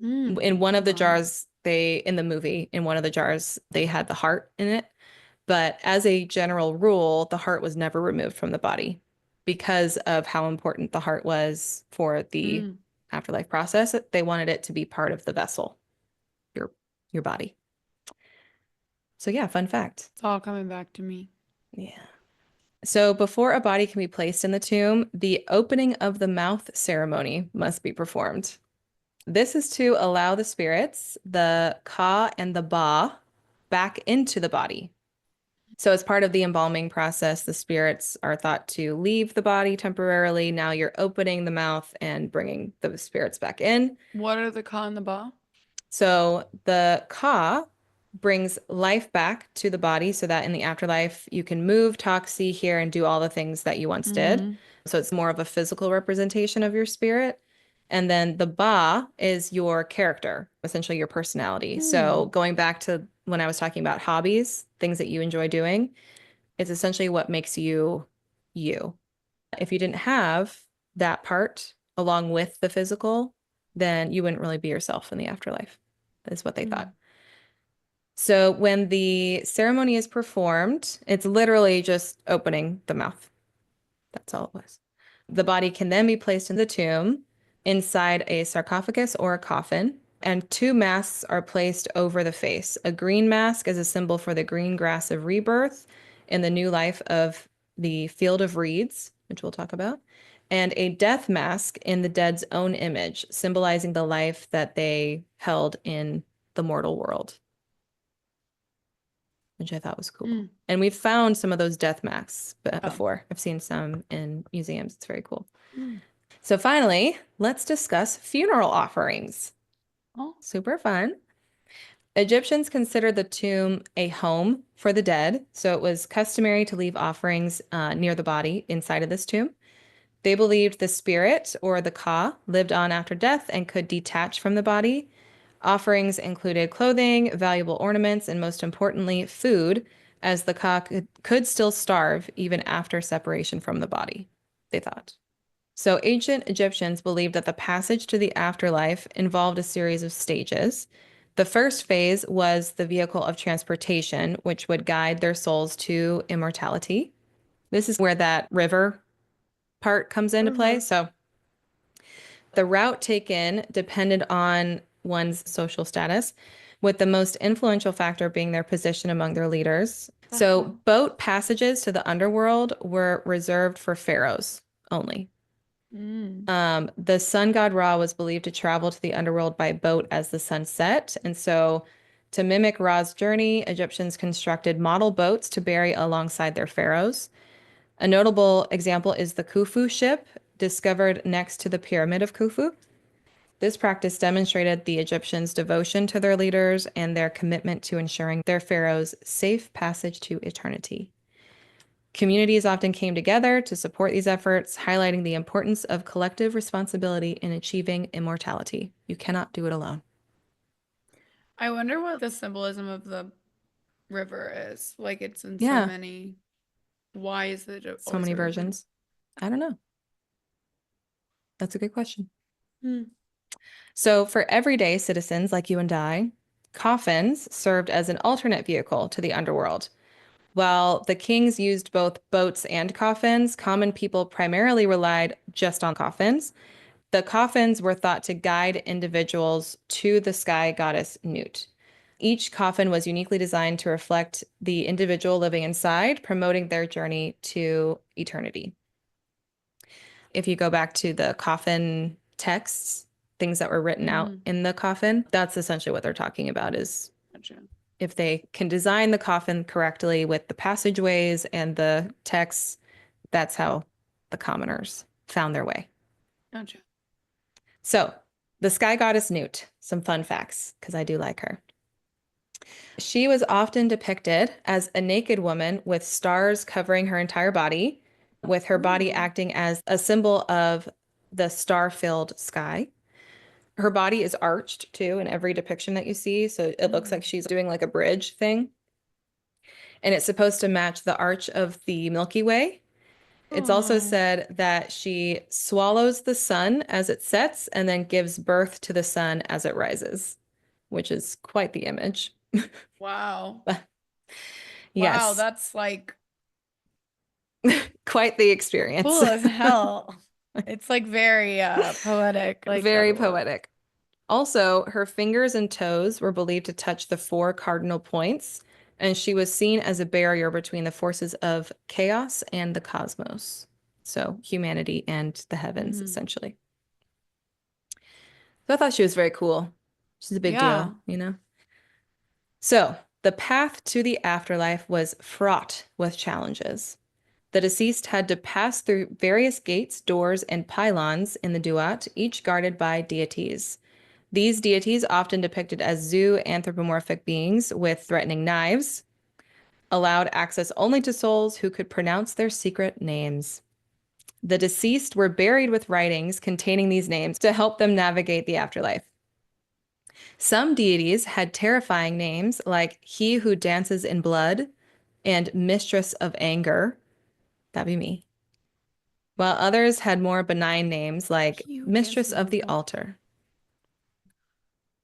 B: In one of the
A: Why?
B: jars, in the movie, in one of the jars, they had the heart in it. But as a general rule, the heart was never removed from the body because of how important the heart was for the
A: Mm.
B: afterlife process. They wanted it to be part of the vessel, your your body. So yeah, fun fact.
A: It's all coming back to me.
B: Yeah. So before a body can be placed in the tomb, the opening of the mouth ceremony must be performed. This is to allow the spirits, the Ka and the Ba, back into the body. So as part of the embalming process, the spirits are thought to leave the body temporarily. Now you're opening the mouth and bringing the spirits back in.
A: What are the ka and the ba?
B: So the Ka brings life back to the body so that in the afterlife you can move, talk, see, hear, and do all the things that you once did.
A: Mm.
B: So it's more of a physical representation of your spirit. And then the Ba is your character, essentially your personality. So
A: Mm.
B: going back to when I was talking about hobbies, things that you enjoy doing, it's essentially what makes you you. If you didn't have that part along with the physical, then you wouldn't really be yourself in the afterlife, is what they thought.
A: Mm.
B: So when the ceremony is performed, it's literally just opening the mouth. That's all it was. The body can then be placed in the tomb inside a sarcophagus or a coffin, and two masks are placed over the face. A green mask is a symbol for the green grass of rebirth and the new life of the field of reeds, which we'll talk about, and a death mask in the dead's own image, symbolizing the life that they held in the mortal world, which I thought was cool.
A: Mm.
B: And we've found some of those death masks
A: Oh.
B: before. I've seen some in museums. It's very cool.
A: Mm.
B: So finally, let's discuss funeral offerings.
A: Oh.
B: Super fun. Egyptians considered the tomb a home for the dead, so it was customary to leave offerings near the body inside of this tomb. They believed the spirit or the Ka lived on after death and could detach from the body. Offerings included clothing, valuable ornaments, and most importantly, food, as the Ka could still starve even after separation from the body, they thought. So ancient Egyptians believed that the passage to the afterlife involved a series of stages. The first phase was the vehicle of transportation, which would guide their souls to immortality. This is where that river part comes into play.
A: Mm-hmm.
B: So the route taken depended on one's social status, with the most influential factor being their position among their leaders.
A: The
B: So
A: hell?
B: boat passages to the underworld were reserved for pharaohs only.
A: Mm.
B: The sun god Ra was believed to travel to the underworld by boat as the sun set. And so, to mimic Ra's journey, Egyptians constructed model boats to bury alongside their pharaohs. A notable example is the Khufu ship. discovered next to the Pyramid of Khufu. This practice demonstrated the Egyptians' devotion to their leaders and their commitment to ensuring their pharaoh's safe passage to eternity. Communities often came together to support these efforts, highlighting the importance of collective responsibility in achieving immortality. You cannot do it alone.
A: I wonder what the symbolism of the river is. Like it's in so
B: Yeah,
A: many. Why is it
B: so
A: always
B: many
A: a river?
B: versions. I don't know. That's a good question.
A: Hmm.
B: So, for everyday citizens like you and I, coffins served as an alternate vehicle to the underworld. While the kings used both boats and coffins, common people primarily relied just on coffins. The coffins were thought to guide individuals to the sky goddess Nut. Each coffin was uniquely designed to reflect the individual living inside, promoting their journey to eternity. If you go back to the coffin texts, things that were written out
A: Mm-hmm.
B: in the coffin, that's essentially what they're talking about is
A: Gotcha.
B: if they can design the coffin correctly with the passageways and the texts, that's how the commoners found their way.
A: Gotcha.
B: So, the sky goddess Nut, some fun facts, because I do like her. She was often depicted as a naked woman with stars covering her entire body, with her body
A: Ooh.
B: acting as a symbol of the star-filled sky. Her body is arched too in every depiction that you see, so it looks like
A: Mm.
B: she's doing like a bridge thing. And it's supposed to match the arch of the Milky Way. It's also
A: Oh,
B: said that she swallows the sun as it sets and then gives birth to the sun as it rises, which is quite the image.
A: wow. Wow,
B: Yes,
A: that's like
B: quite the experience.
A: cool as hell. It's like very poetic. I like that
B: Very
A: a lot.
B: poetic. Also, her fingers and toes were believed to touch the four cardinal points, and she was seen as a barrier between the forces of chaos and the cosmos. So, humanity and the heavens,
A: Hmm.
B: essentially. So, I thought she was very cool. She's a big deal,
A: Yeah.
B: you know? So, the path to the afterlife was fraught with challenges. The deceased had to pass through various gates, doors, and pylons in the Duat, each guarded by deities. These deities, often depicted as zoo anthropomorphic beings with threatening knives, allowed access only to souls who could pronounce their secret names. The deceased were buried with writings containing these names to help them navigate the afterlife. Some deities had terrifying names like He Who Dances in Blood and Mistress of Anger. That'd be me. While others had more benign names like
A: He who
B: Mistress
A: dances
B: of
A: in
B: the
A: blood.
B: Altar.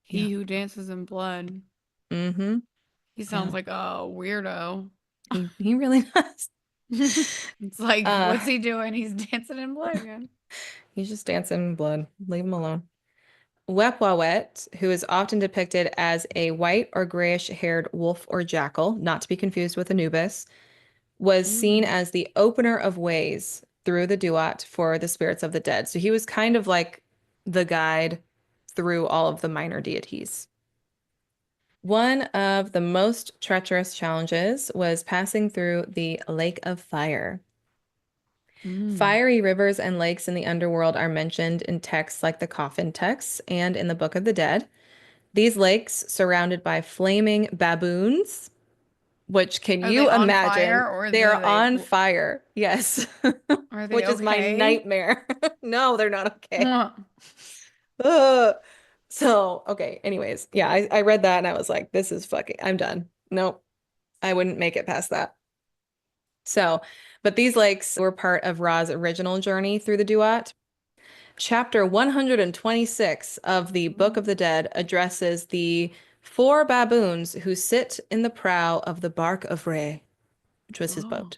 B: Yeah.
A: He who dances in blood.
B: Mm-hmm.
A: He sounds
B: Yeah.
A: like a weirdo.
B: He really does.
A: It's like,
B: Uh,
A: what's he doing? He's dancing in blood again.
B: he's just dancing in blood. Leave him alone. Wepwawet, who is often depicted as a white or grayish-haired wolf or jackal, not to be confused with Anubis, was seen
A: Mm.
B: as the opener of ways through the Duat for the spirits of the dead. So he was kind of like the guide through all of the minor deities. One of the most treacherous challenges was passing through the Lake of Fire.
A: Mm.
B: Fiery rivers and lakes in the underworld are mentioned in texts like the Coffin texts and in the Book of the Dead. These lakes, surrounded by flaming baboons, which can
A: Are they
B: you
A: on
B: imagine?
A: fire or
B: They are on
A: they
B: fire. Yes.
A: are they
B: Which is my
A: okay?
B: nightmare. No, they're not okay.
A: Mwah.
B: Ugh. So, okay, anyways, yeah, I read that and I was like, this is fucking, I'm done. Nope, I wouldn't make it past that. So, but these lakes were part of Ra's original journey through the Duat. Chapter 126 of the Book of the Dead addresses the four baboons who sit in the prow of the Bark of Re, which was his
A: Oh.
B: boat.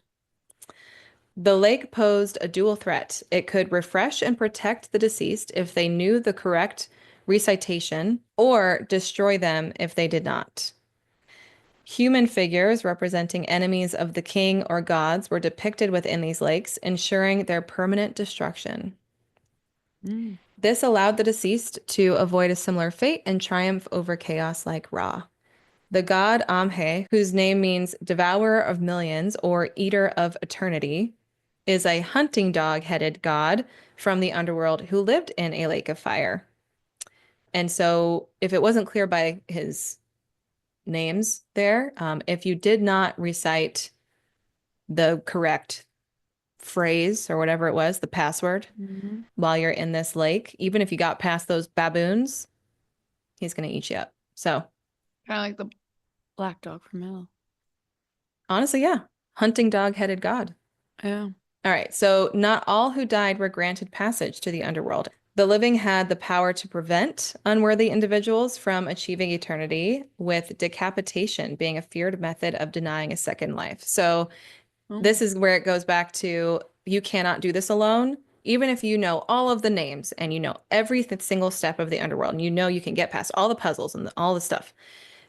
B: The lake posed a dual threat. It could refresh and protect the deceased if they knew the correct recitation, or destroy them if they did not. Human figures representing enemies of the king or gods were depicted within these lakes, ensuring their permanent destruction.
A: Mm.
B: This allowed the deceased to avoid a similar fate and triumph over chaos like Ra. The god Amhe, whose name means devourer of millions or eater of eternity, is a hunting dog-headed god from the underworld who lived in a lake of fire. And so, if it wasn't clear by his names there, if you did not recite the correct phrase or whatever it was, the password,
A: Mm-hmm.
B: while you're in this lake, even if you got past those baboons, he's going to eat you up. So,
A: Kind of like the black dog from hell.
B: honestly, yeah, hunting dog-headed god.
A: Yeah.
B: All right, so not all who died were granted passage to the underworld. The living had the power to prevent unworthy individuals from achieving eternity, with decapitation being a feared method of denying a second life. So,
A: Oh.
B: this is where it goes back to you cannot do this alone. Even if you know all of the names and you know every single step of the underworld, and you know you can get past all the puzzles and all the stuff.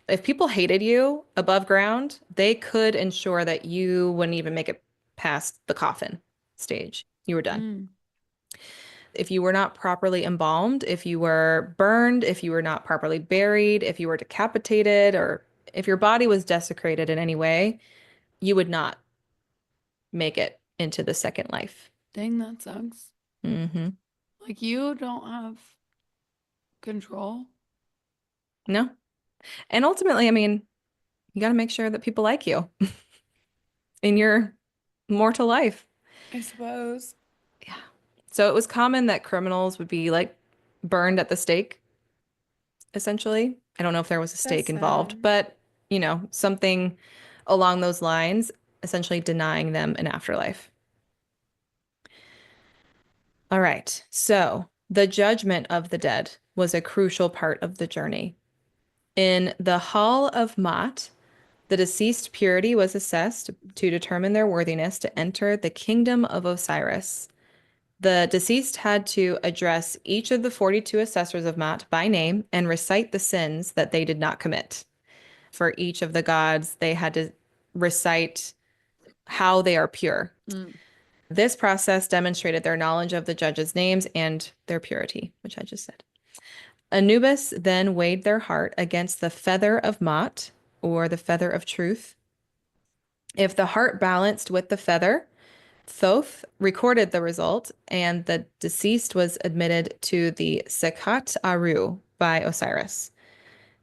B: If people hated you above ground, they could ensure that you wouldn't even make it past the coffin stage. You were done.
A: Mm.
B: If you were not properly embalmed, if you were burned, if you were not properly buried, if you were decapitated, or if your body was desecrated in any way, you would not make it into the second life.
A: Dang, that sucks.
B: Hmm.
A: Like you don't have control.
B: No. And ultimately, I mean, you got to make sure that people like you in your mortal life.
A: I suppose.
B: Yeah. So it was common that criminals would be like burned at the stake, essentially. I don't know if there was a
A: That's
B: stake involved,
A: sad.
B: but something along those lines, essentially denying them an afterlife. All right. So the judgment of the dead was a crucial part of the journey. In the Hall of Mot, the deceased purity was assessed to determine their worthiness to enter the kingdom of Osiris. The deceased had to address each of the 42 assessors of Mot by name and recite the sins that they did not commit. For each of the gods, they had to recite how they are pure.
A: Mm.
B: This process demonstrated their knowledge of the judges' names and their purity, which I just said. Anubis then weighed their heart against the feather of Mot, or the feather of truth. If the heart balanced with the feather, Thoth recorded the result, and the deceased was admitted to the Sekhat Aru by Osiris.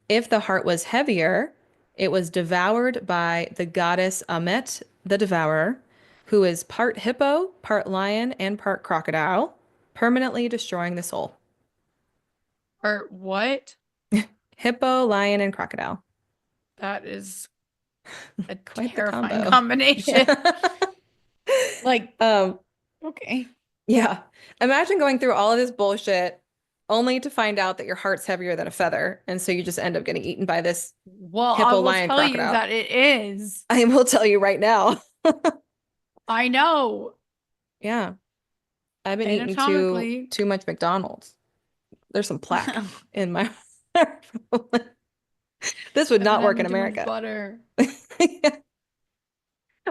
B: If the heart was heavier, it was devoured by the goddess Amet, the devourer, who is part hippo, part lion, and part crocodile, permanently destroying the soul.
A: Or what?
B: Hippo, lion, and crocodile.
A: That is a
B: Quite the
A: terrifying
B: combo.
A: combination.
B: Yeah.
A: Like,
B: Um,
A: okay.
B: yeah. Imagine going through all of this bullshit only to find out that your heart's heavier than a feather. And so you just end up getting eaten by this
A: Well, I
B: hippo,
A: will
B: lion,
A: tell you
B: crocodile.
A: that it is.
B: I will tell you right now.
A: I know.
B: Yeah. I've been eating
A: Anatomically.
B: too much McDonald's. There's some plaque
A: I've
B: in my This would
A: been
B: not work in
A: having too much
B: America.
A: butter.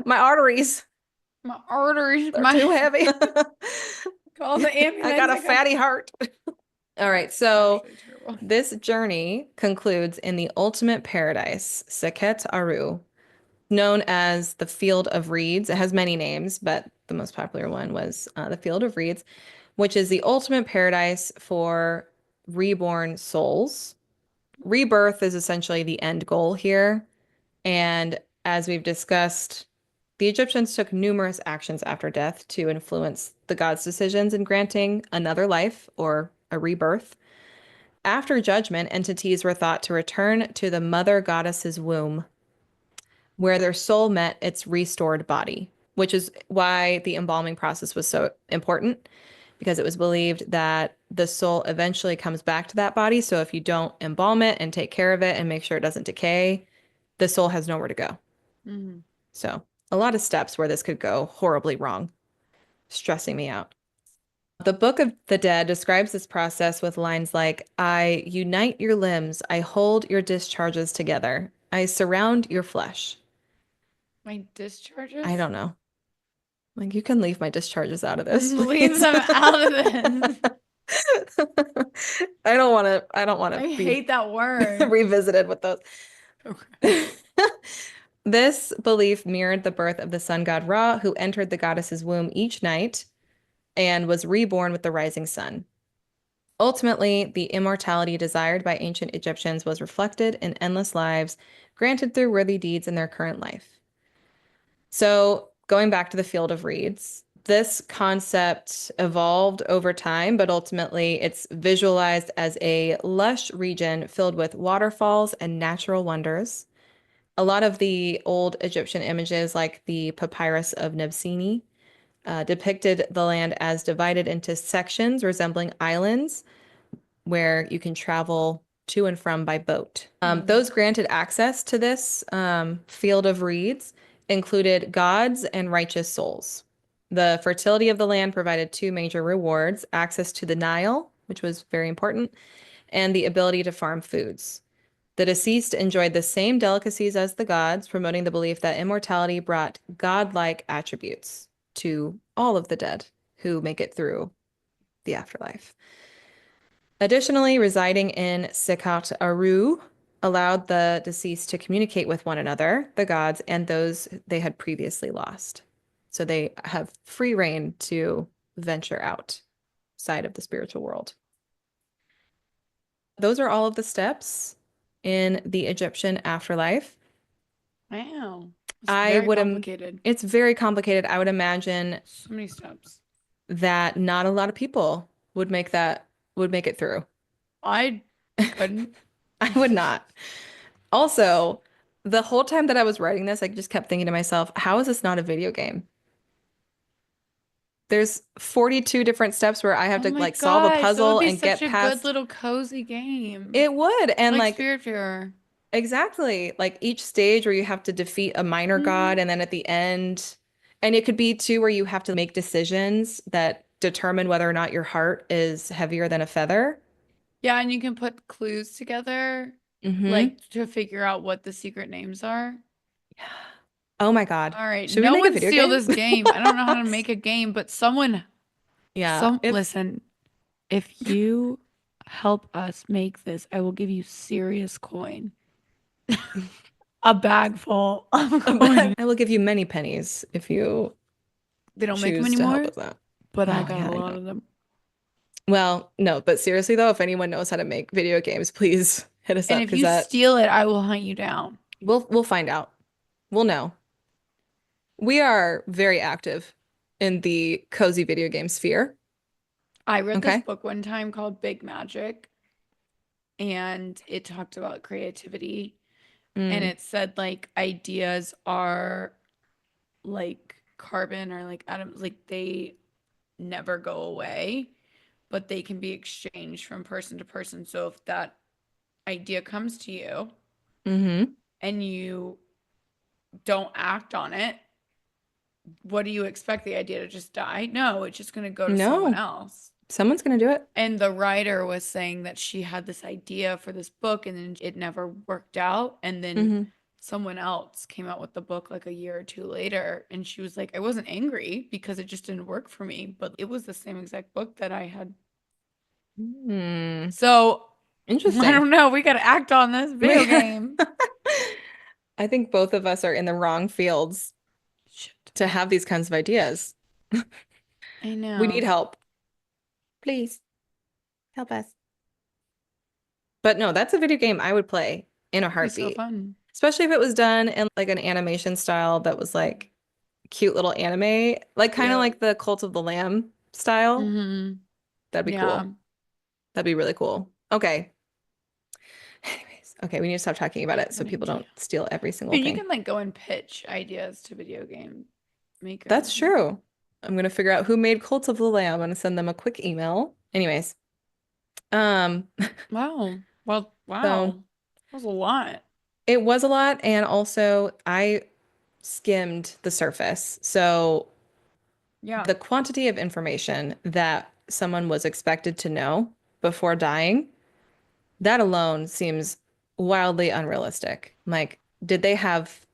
B: My arteries,
A: My arteries,
B: they're
A: my
B: too heavy.
A: call the
B: I
A: ambulance.
B: got a
A: I got
B: fatty heart. All right, so
A: actually terrible.
B: this journey concludes in the ultimate paradise, Seket Aru, known as the Field of Reeds. It has many names, but the most popular one was the Field of Reeds, which is the ultimate paradise for reborn souls. Rebirth is essentially the end goal here. And as we've discussed, the Egyptians took numerous actions after death to influence the gods' decisions in granting another life or a rebirth. After judgment, entities were thought to return to the mother goddess's womb, where their soul met its restored body, which is why the embalming process was so important, because it was believed that the soul eventually comes back to that body. So if you don't embalm it and take care of it and make sure it doesn't decay, the soul has nowhere to go.
A: Mhm.
B: So a lot of steps where this could go horribly wrong, stressing me out. The Book of the Dead describes this process with lines like, I unite your limbs, I hold your discharges together, I surround your flesh.
A: My
B: I
A: discharges?
B: don't know. Like, you can leave my discharges out of this,
A: Leave
B: please.
A: them out of this.
B: I don't want to
A: I
B: be
A: hate that word.
B: revisited with those.
A: Okay.
B: This belief mirrored the birth of the sun god Ra, who entered the goddess's womb each night and was reborn with the rising sun. Ultimately, the immortality desired by ancient Egyptians was reflected in endless lives granted through worthy deeds in their current life. So, going back to the field of reeds, this concept evolved over time, but ultimately it's visualized as a lush region filled with waterfalls and natural wonders. A lot of the old Egyptian images, like the Papyrus of Nebseni, depicted the land as divided into sections resembling islands where you can travel to and from by boat.
A: Hmm.
B: Those granted access to this field of reeds included gods and righteous souls. The fertility of the land provided two major rewards: access to the Nile, which was very important, and the ability to farm foods. The deceased enjoyed the same delicacies as the gods, promoting the belief that immortality brought godlike attributes to all of the dead who make it through the afterlife. Additionally, residing in Sikat Aru allowed the deceased to communicate with one another, the gods, and those they had previously lost. So they have free reign to venture outside of the spiritual world. Those are all of the steps in the Egyptian afterlife.
A: Wow. It's
B: I
A: very
B: would
A: complicated.
B: it's very complicated. I would imagine
A: So many steps.
B: that not a lot of people would make it through.
A: I couldn't.
B: I would not. Also, the whole time that I was writing this, I just kept thinking to myself, how is this not a video game? There's 42 different steps where I have
A: Oh
B: to
A: my
B: like solve a
A: gosh, that would
B: puzzle
A: be
B: and
A: such
B: get
A: a good
B: past.
A: little cozy game.
B: It would. And
A: Like
B: like
A: Spirit Fair.
B: exactly, like each stage where you have to defeat a minor god
A: Hmm.
B: and then at the end, and it could be too where you have to make decisions that determine whether or not your heart is heavier than a feather.
A: Yeah, and you can put clues together,
B: Mm-hmm.
A: like to figure out what the secret names are.
B: Oh my God.
A: All right,
B: Should we
A: no
B: make a
A: one
B: video
A: steal
B: game?
A: this game. I don't know how to make a game, but someone,
B: Yeah, if
A: listen, if you help us make this, I will give you serious coin. A bag full of coin.
B: I will give you many pennies if you
A: They don't make them
B: choose to help
A: anymore,
B: with that.
A: but I
B: Oh
A: got
B: yeah,
A: a
B: I
A: lot
B: know.
A: of them.
B: Well, no, but seriously though, if anyone knows how to make video games, please hit us
A: And
B: up
A: if
B: because
A: you
B: that
A: steal it, I will hunt you down.
B: we'll find out. We'll know. We are very active in the cozy video game sphere.
A: I read this
B: Okay.
A: book one time called Big Magic, and it talked about creativity. And
B: Mm,
A: it said like ideas are like carbon or like atoms, like they never go away, but they can be exchanged from person to person. So if that idea comes to you
B: mm-hmm.
A: and you don't act on it, what do you expect the idea to just die? No, it's just going to go to someone
B: No,
A: else.
B: someone's gonna do it.
A: And the writer was saying that she had this idea for this book and then it never worked out. And then
B: Mm-hmm.
A: someone else came out with the book like a year or two later. And she was like, I wasn't angry because it just didn't work for me, but it was the same exact book that I had.
B: Mm,
A: So I
B: interesting.
A: don't know. We got to act on this video game.
B: I think both of us are in the wrong fields
A: Shit.
B: to have these kinds of ideas.
A: I
B: We need
A: know.
B: help. Please help us. But no, that's a video game I would play in a
A: It'd be so
B: heartbeat.
A: fun.
B: Especially if it was done in like an animation style that was like cute little anime, like kind of
A: Yeah.
B: like the Cult of the Lamb style.
A: Hmm.
B: That'd be
A: Yeah.
B: cool. That'd be really cool. Okay. Anyways, okay, we need to stop talking about
A: I
B: it
A: have
B: so
A: an
B: people
A: idea.
B: don't steal every
A: I
B: single
A: mean, you
B: thing.
A: can like go and pitch ideas to video game
B: That's
A: makers, you know?
B: true. I'm gonna figure out who made Cult of the Lamb. I'm gonna send them a quick email. Anyways, um,
A: Wow. Well,
B: so
A: wow. That was a lot.
B: it was a lot, and also I skimmed the surface. So
A: Yeah.
B: the quantity of information that someone was expected to know before dying, that alone seems wildly unrealistic. Like, did they have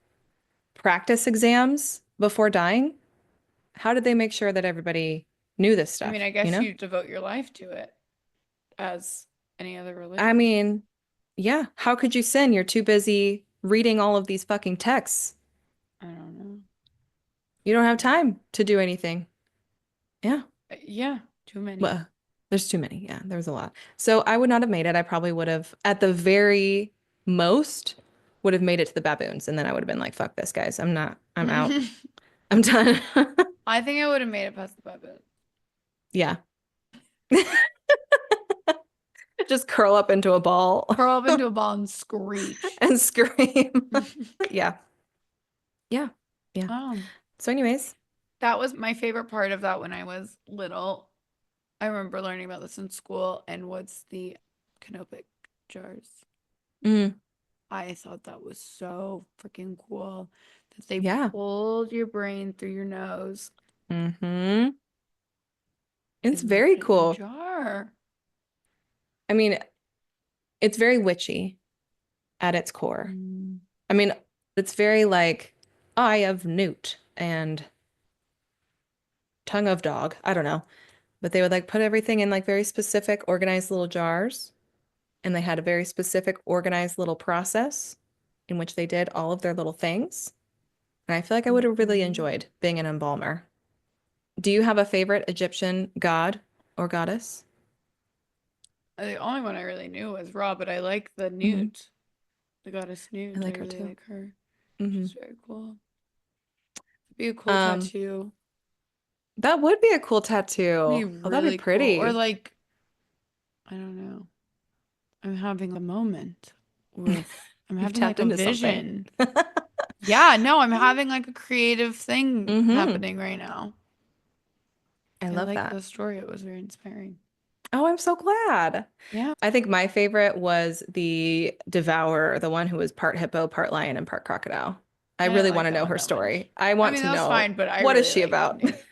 B: practice exams before dying? How did they make sure that everybody knew this
A: I mean,
B: stuff,
A: I
B: you
A: guess
B: know?
A: you devote your life to it as any other
B: I
A: religion.
B: mean, yeah, how could you sin? You're too busy reading all of these fucking texts.
A: I don't know.
B: You don't have time to do anything. Yeah.
A: Yeah, too many.
B: Well, there's too many. Yeah, there's a lot. So I would not have made it. I probably would have, at the very most, would have made it to the baboons. And then I would have been like, fuck this, guys. I'm not, I'm out. I'm done.
A: I think I would have made it past the puppet.
B: Yeah. Just curl up into a ball
A: Curl up into a ball and screech.
B: and scream. Yeah. Yeah. Yeah.
A: Um,
B: So, anyways.
A: that was my favorite part of that when I was little. I remember learning about this in school and what's the canopic jars.
B: Mm,
A: I thought that was so freaking cool that they
B: yeah.
A: pulled your brain through your nose
B: Mm-hmm. It's
A: and they
B: very
A: put it in a
B: cool.
A: jar.
B: I mean, it's very witchy at its core.
A: Mm.
B: I mean, it's very like Eye of Newt and Tongue of Dog. I don't know. But they would like put everything in like very specific, organized little jars. And they had a very specific, organized little process in which they did all of their little things. And I feel like I would have really
A: Mhm.
B: enjoyed being an embalmer. Do you have a favorite Egyptian god or goddess?
A: The only one I really knew was Ra, but I like the
B: Hmm.
A: Newt, the goddess
B: I
A: Newt. I
B: like her
A: really
B: too.
A: like her.
B: Hmm.
A: She's very cool. It'd be a cool
B: Um,
A: tattoo.
B: that would be a cool
A: It'd be
B: tattoo. Oh, that'd be
A: really cool. Or
B: pretty.
A: like, I don't know. I'm having a moment with, I'm
B: You've
A: having
B: tapped
A: like a
B: into something.
A: vision. Yeah, no, I'm having like a creative thing
B: Hmm.
A: happening right now.
B: I
A: I
B: love
A: like
B: that.
A: the story. It was very inspiring.
B: Oh, I'm so glad.
A: Yeah.
B: I think my favorite was the Devourer, the one who was part hippo, part lion, and part crocodile. I
A: I didn't
B: really want
A: like
B: to
A: that
B: know
A: one
B: her
A: that much.
B: story. I
A: I
B: want
A: mean,
B: to
A: that was
B: know
A: fine, but I
B: what is
A: really
B: she
A: liked
B: about?
A: Newt.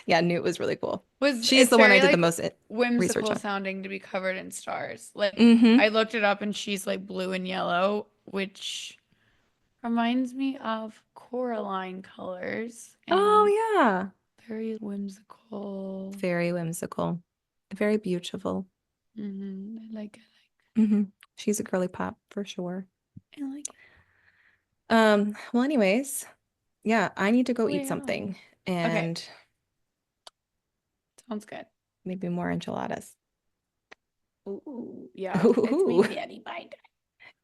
B: Yeah, Newt was really cool.
A: Was
B: She's
A: it's
B: the one I
A: very
B: did the
A: like
B: most research
A: whimsical
B: on.
A: sounding to be covered in stars. Like I
B: Hmm.
A: looked it up and she's like blue and yellow, which reminds me of Coraline colors and
B: Oh, yeah.
A: very whimsical.
B: Very whimsical. Very beautiful.
A: I like it.
B: Hmm. She's a girly pop for sure.
A: I like it.
B: Well, anyways, yeah, I need to go eat
A: Well,
B: something
A: okay,
B: and
A: sounds good.
B: maybe more enchiladas.
A: Ooh, yeah, it's
B: Ooh,
A: maybe Eddie bye.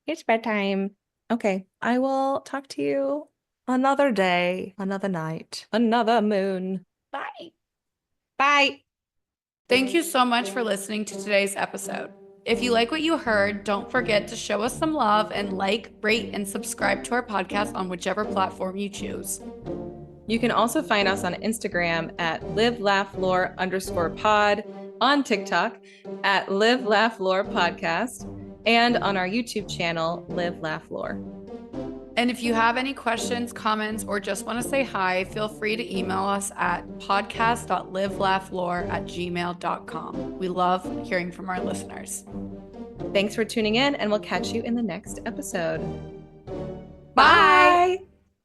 B: it's bedtime. Okay, I will talk to you another day, another night, another moon.
A: Bye.
B: Bye.
A: Thank you so much for listening to today's episode. If you like what you heard, don't forget to show us some love and like, rate, and subscribe to our podcast on whichever platform you choose.
B: You can also find us on Instagram at live laugh lore _pod, on TikTok at live laugh lore podcast, and on our YouTube channel, Live Laugh Lore.
A: And if you have any questions, comments, or just want to say hi, feel free to email us at podcast.livelaughLore@gmail.com. We love hearing from our listeners.
B: Thanks for tuning in, and we'll catch you in the next episode.
A: Bye.
B: Bye.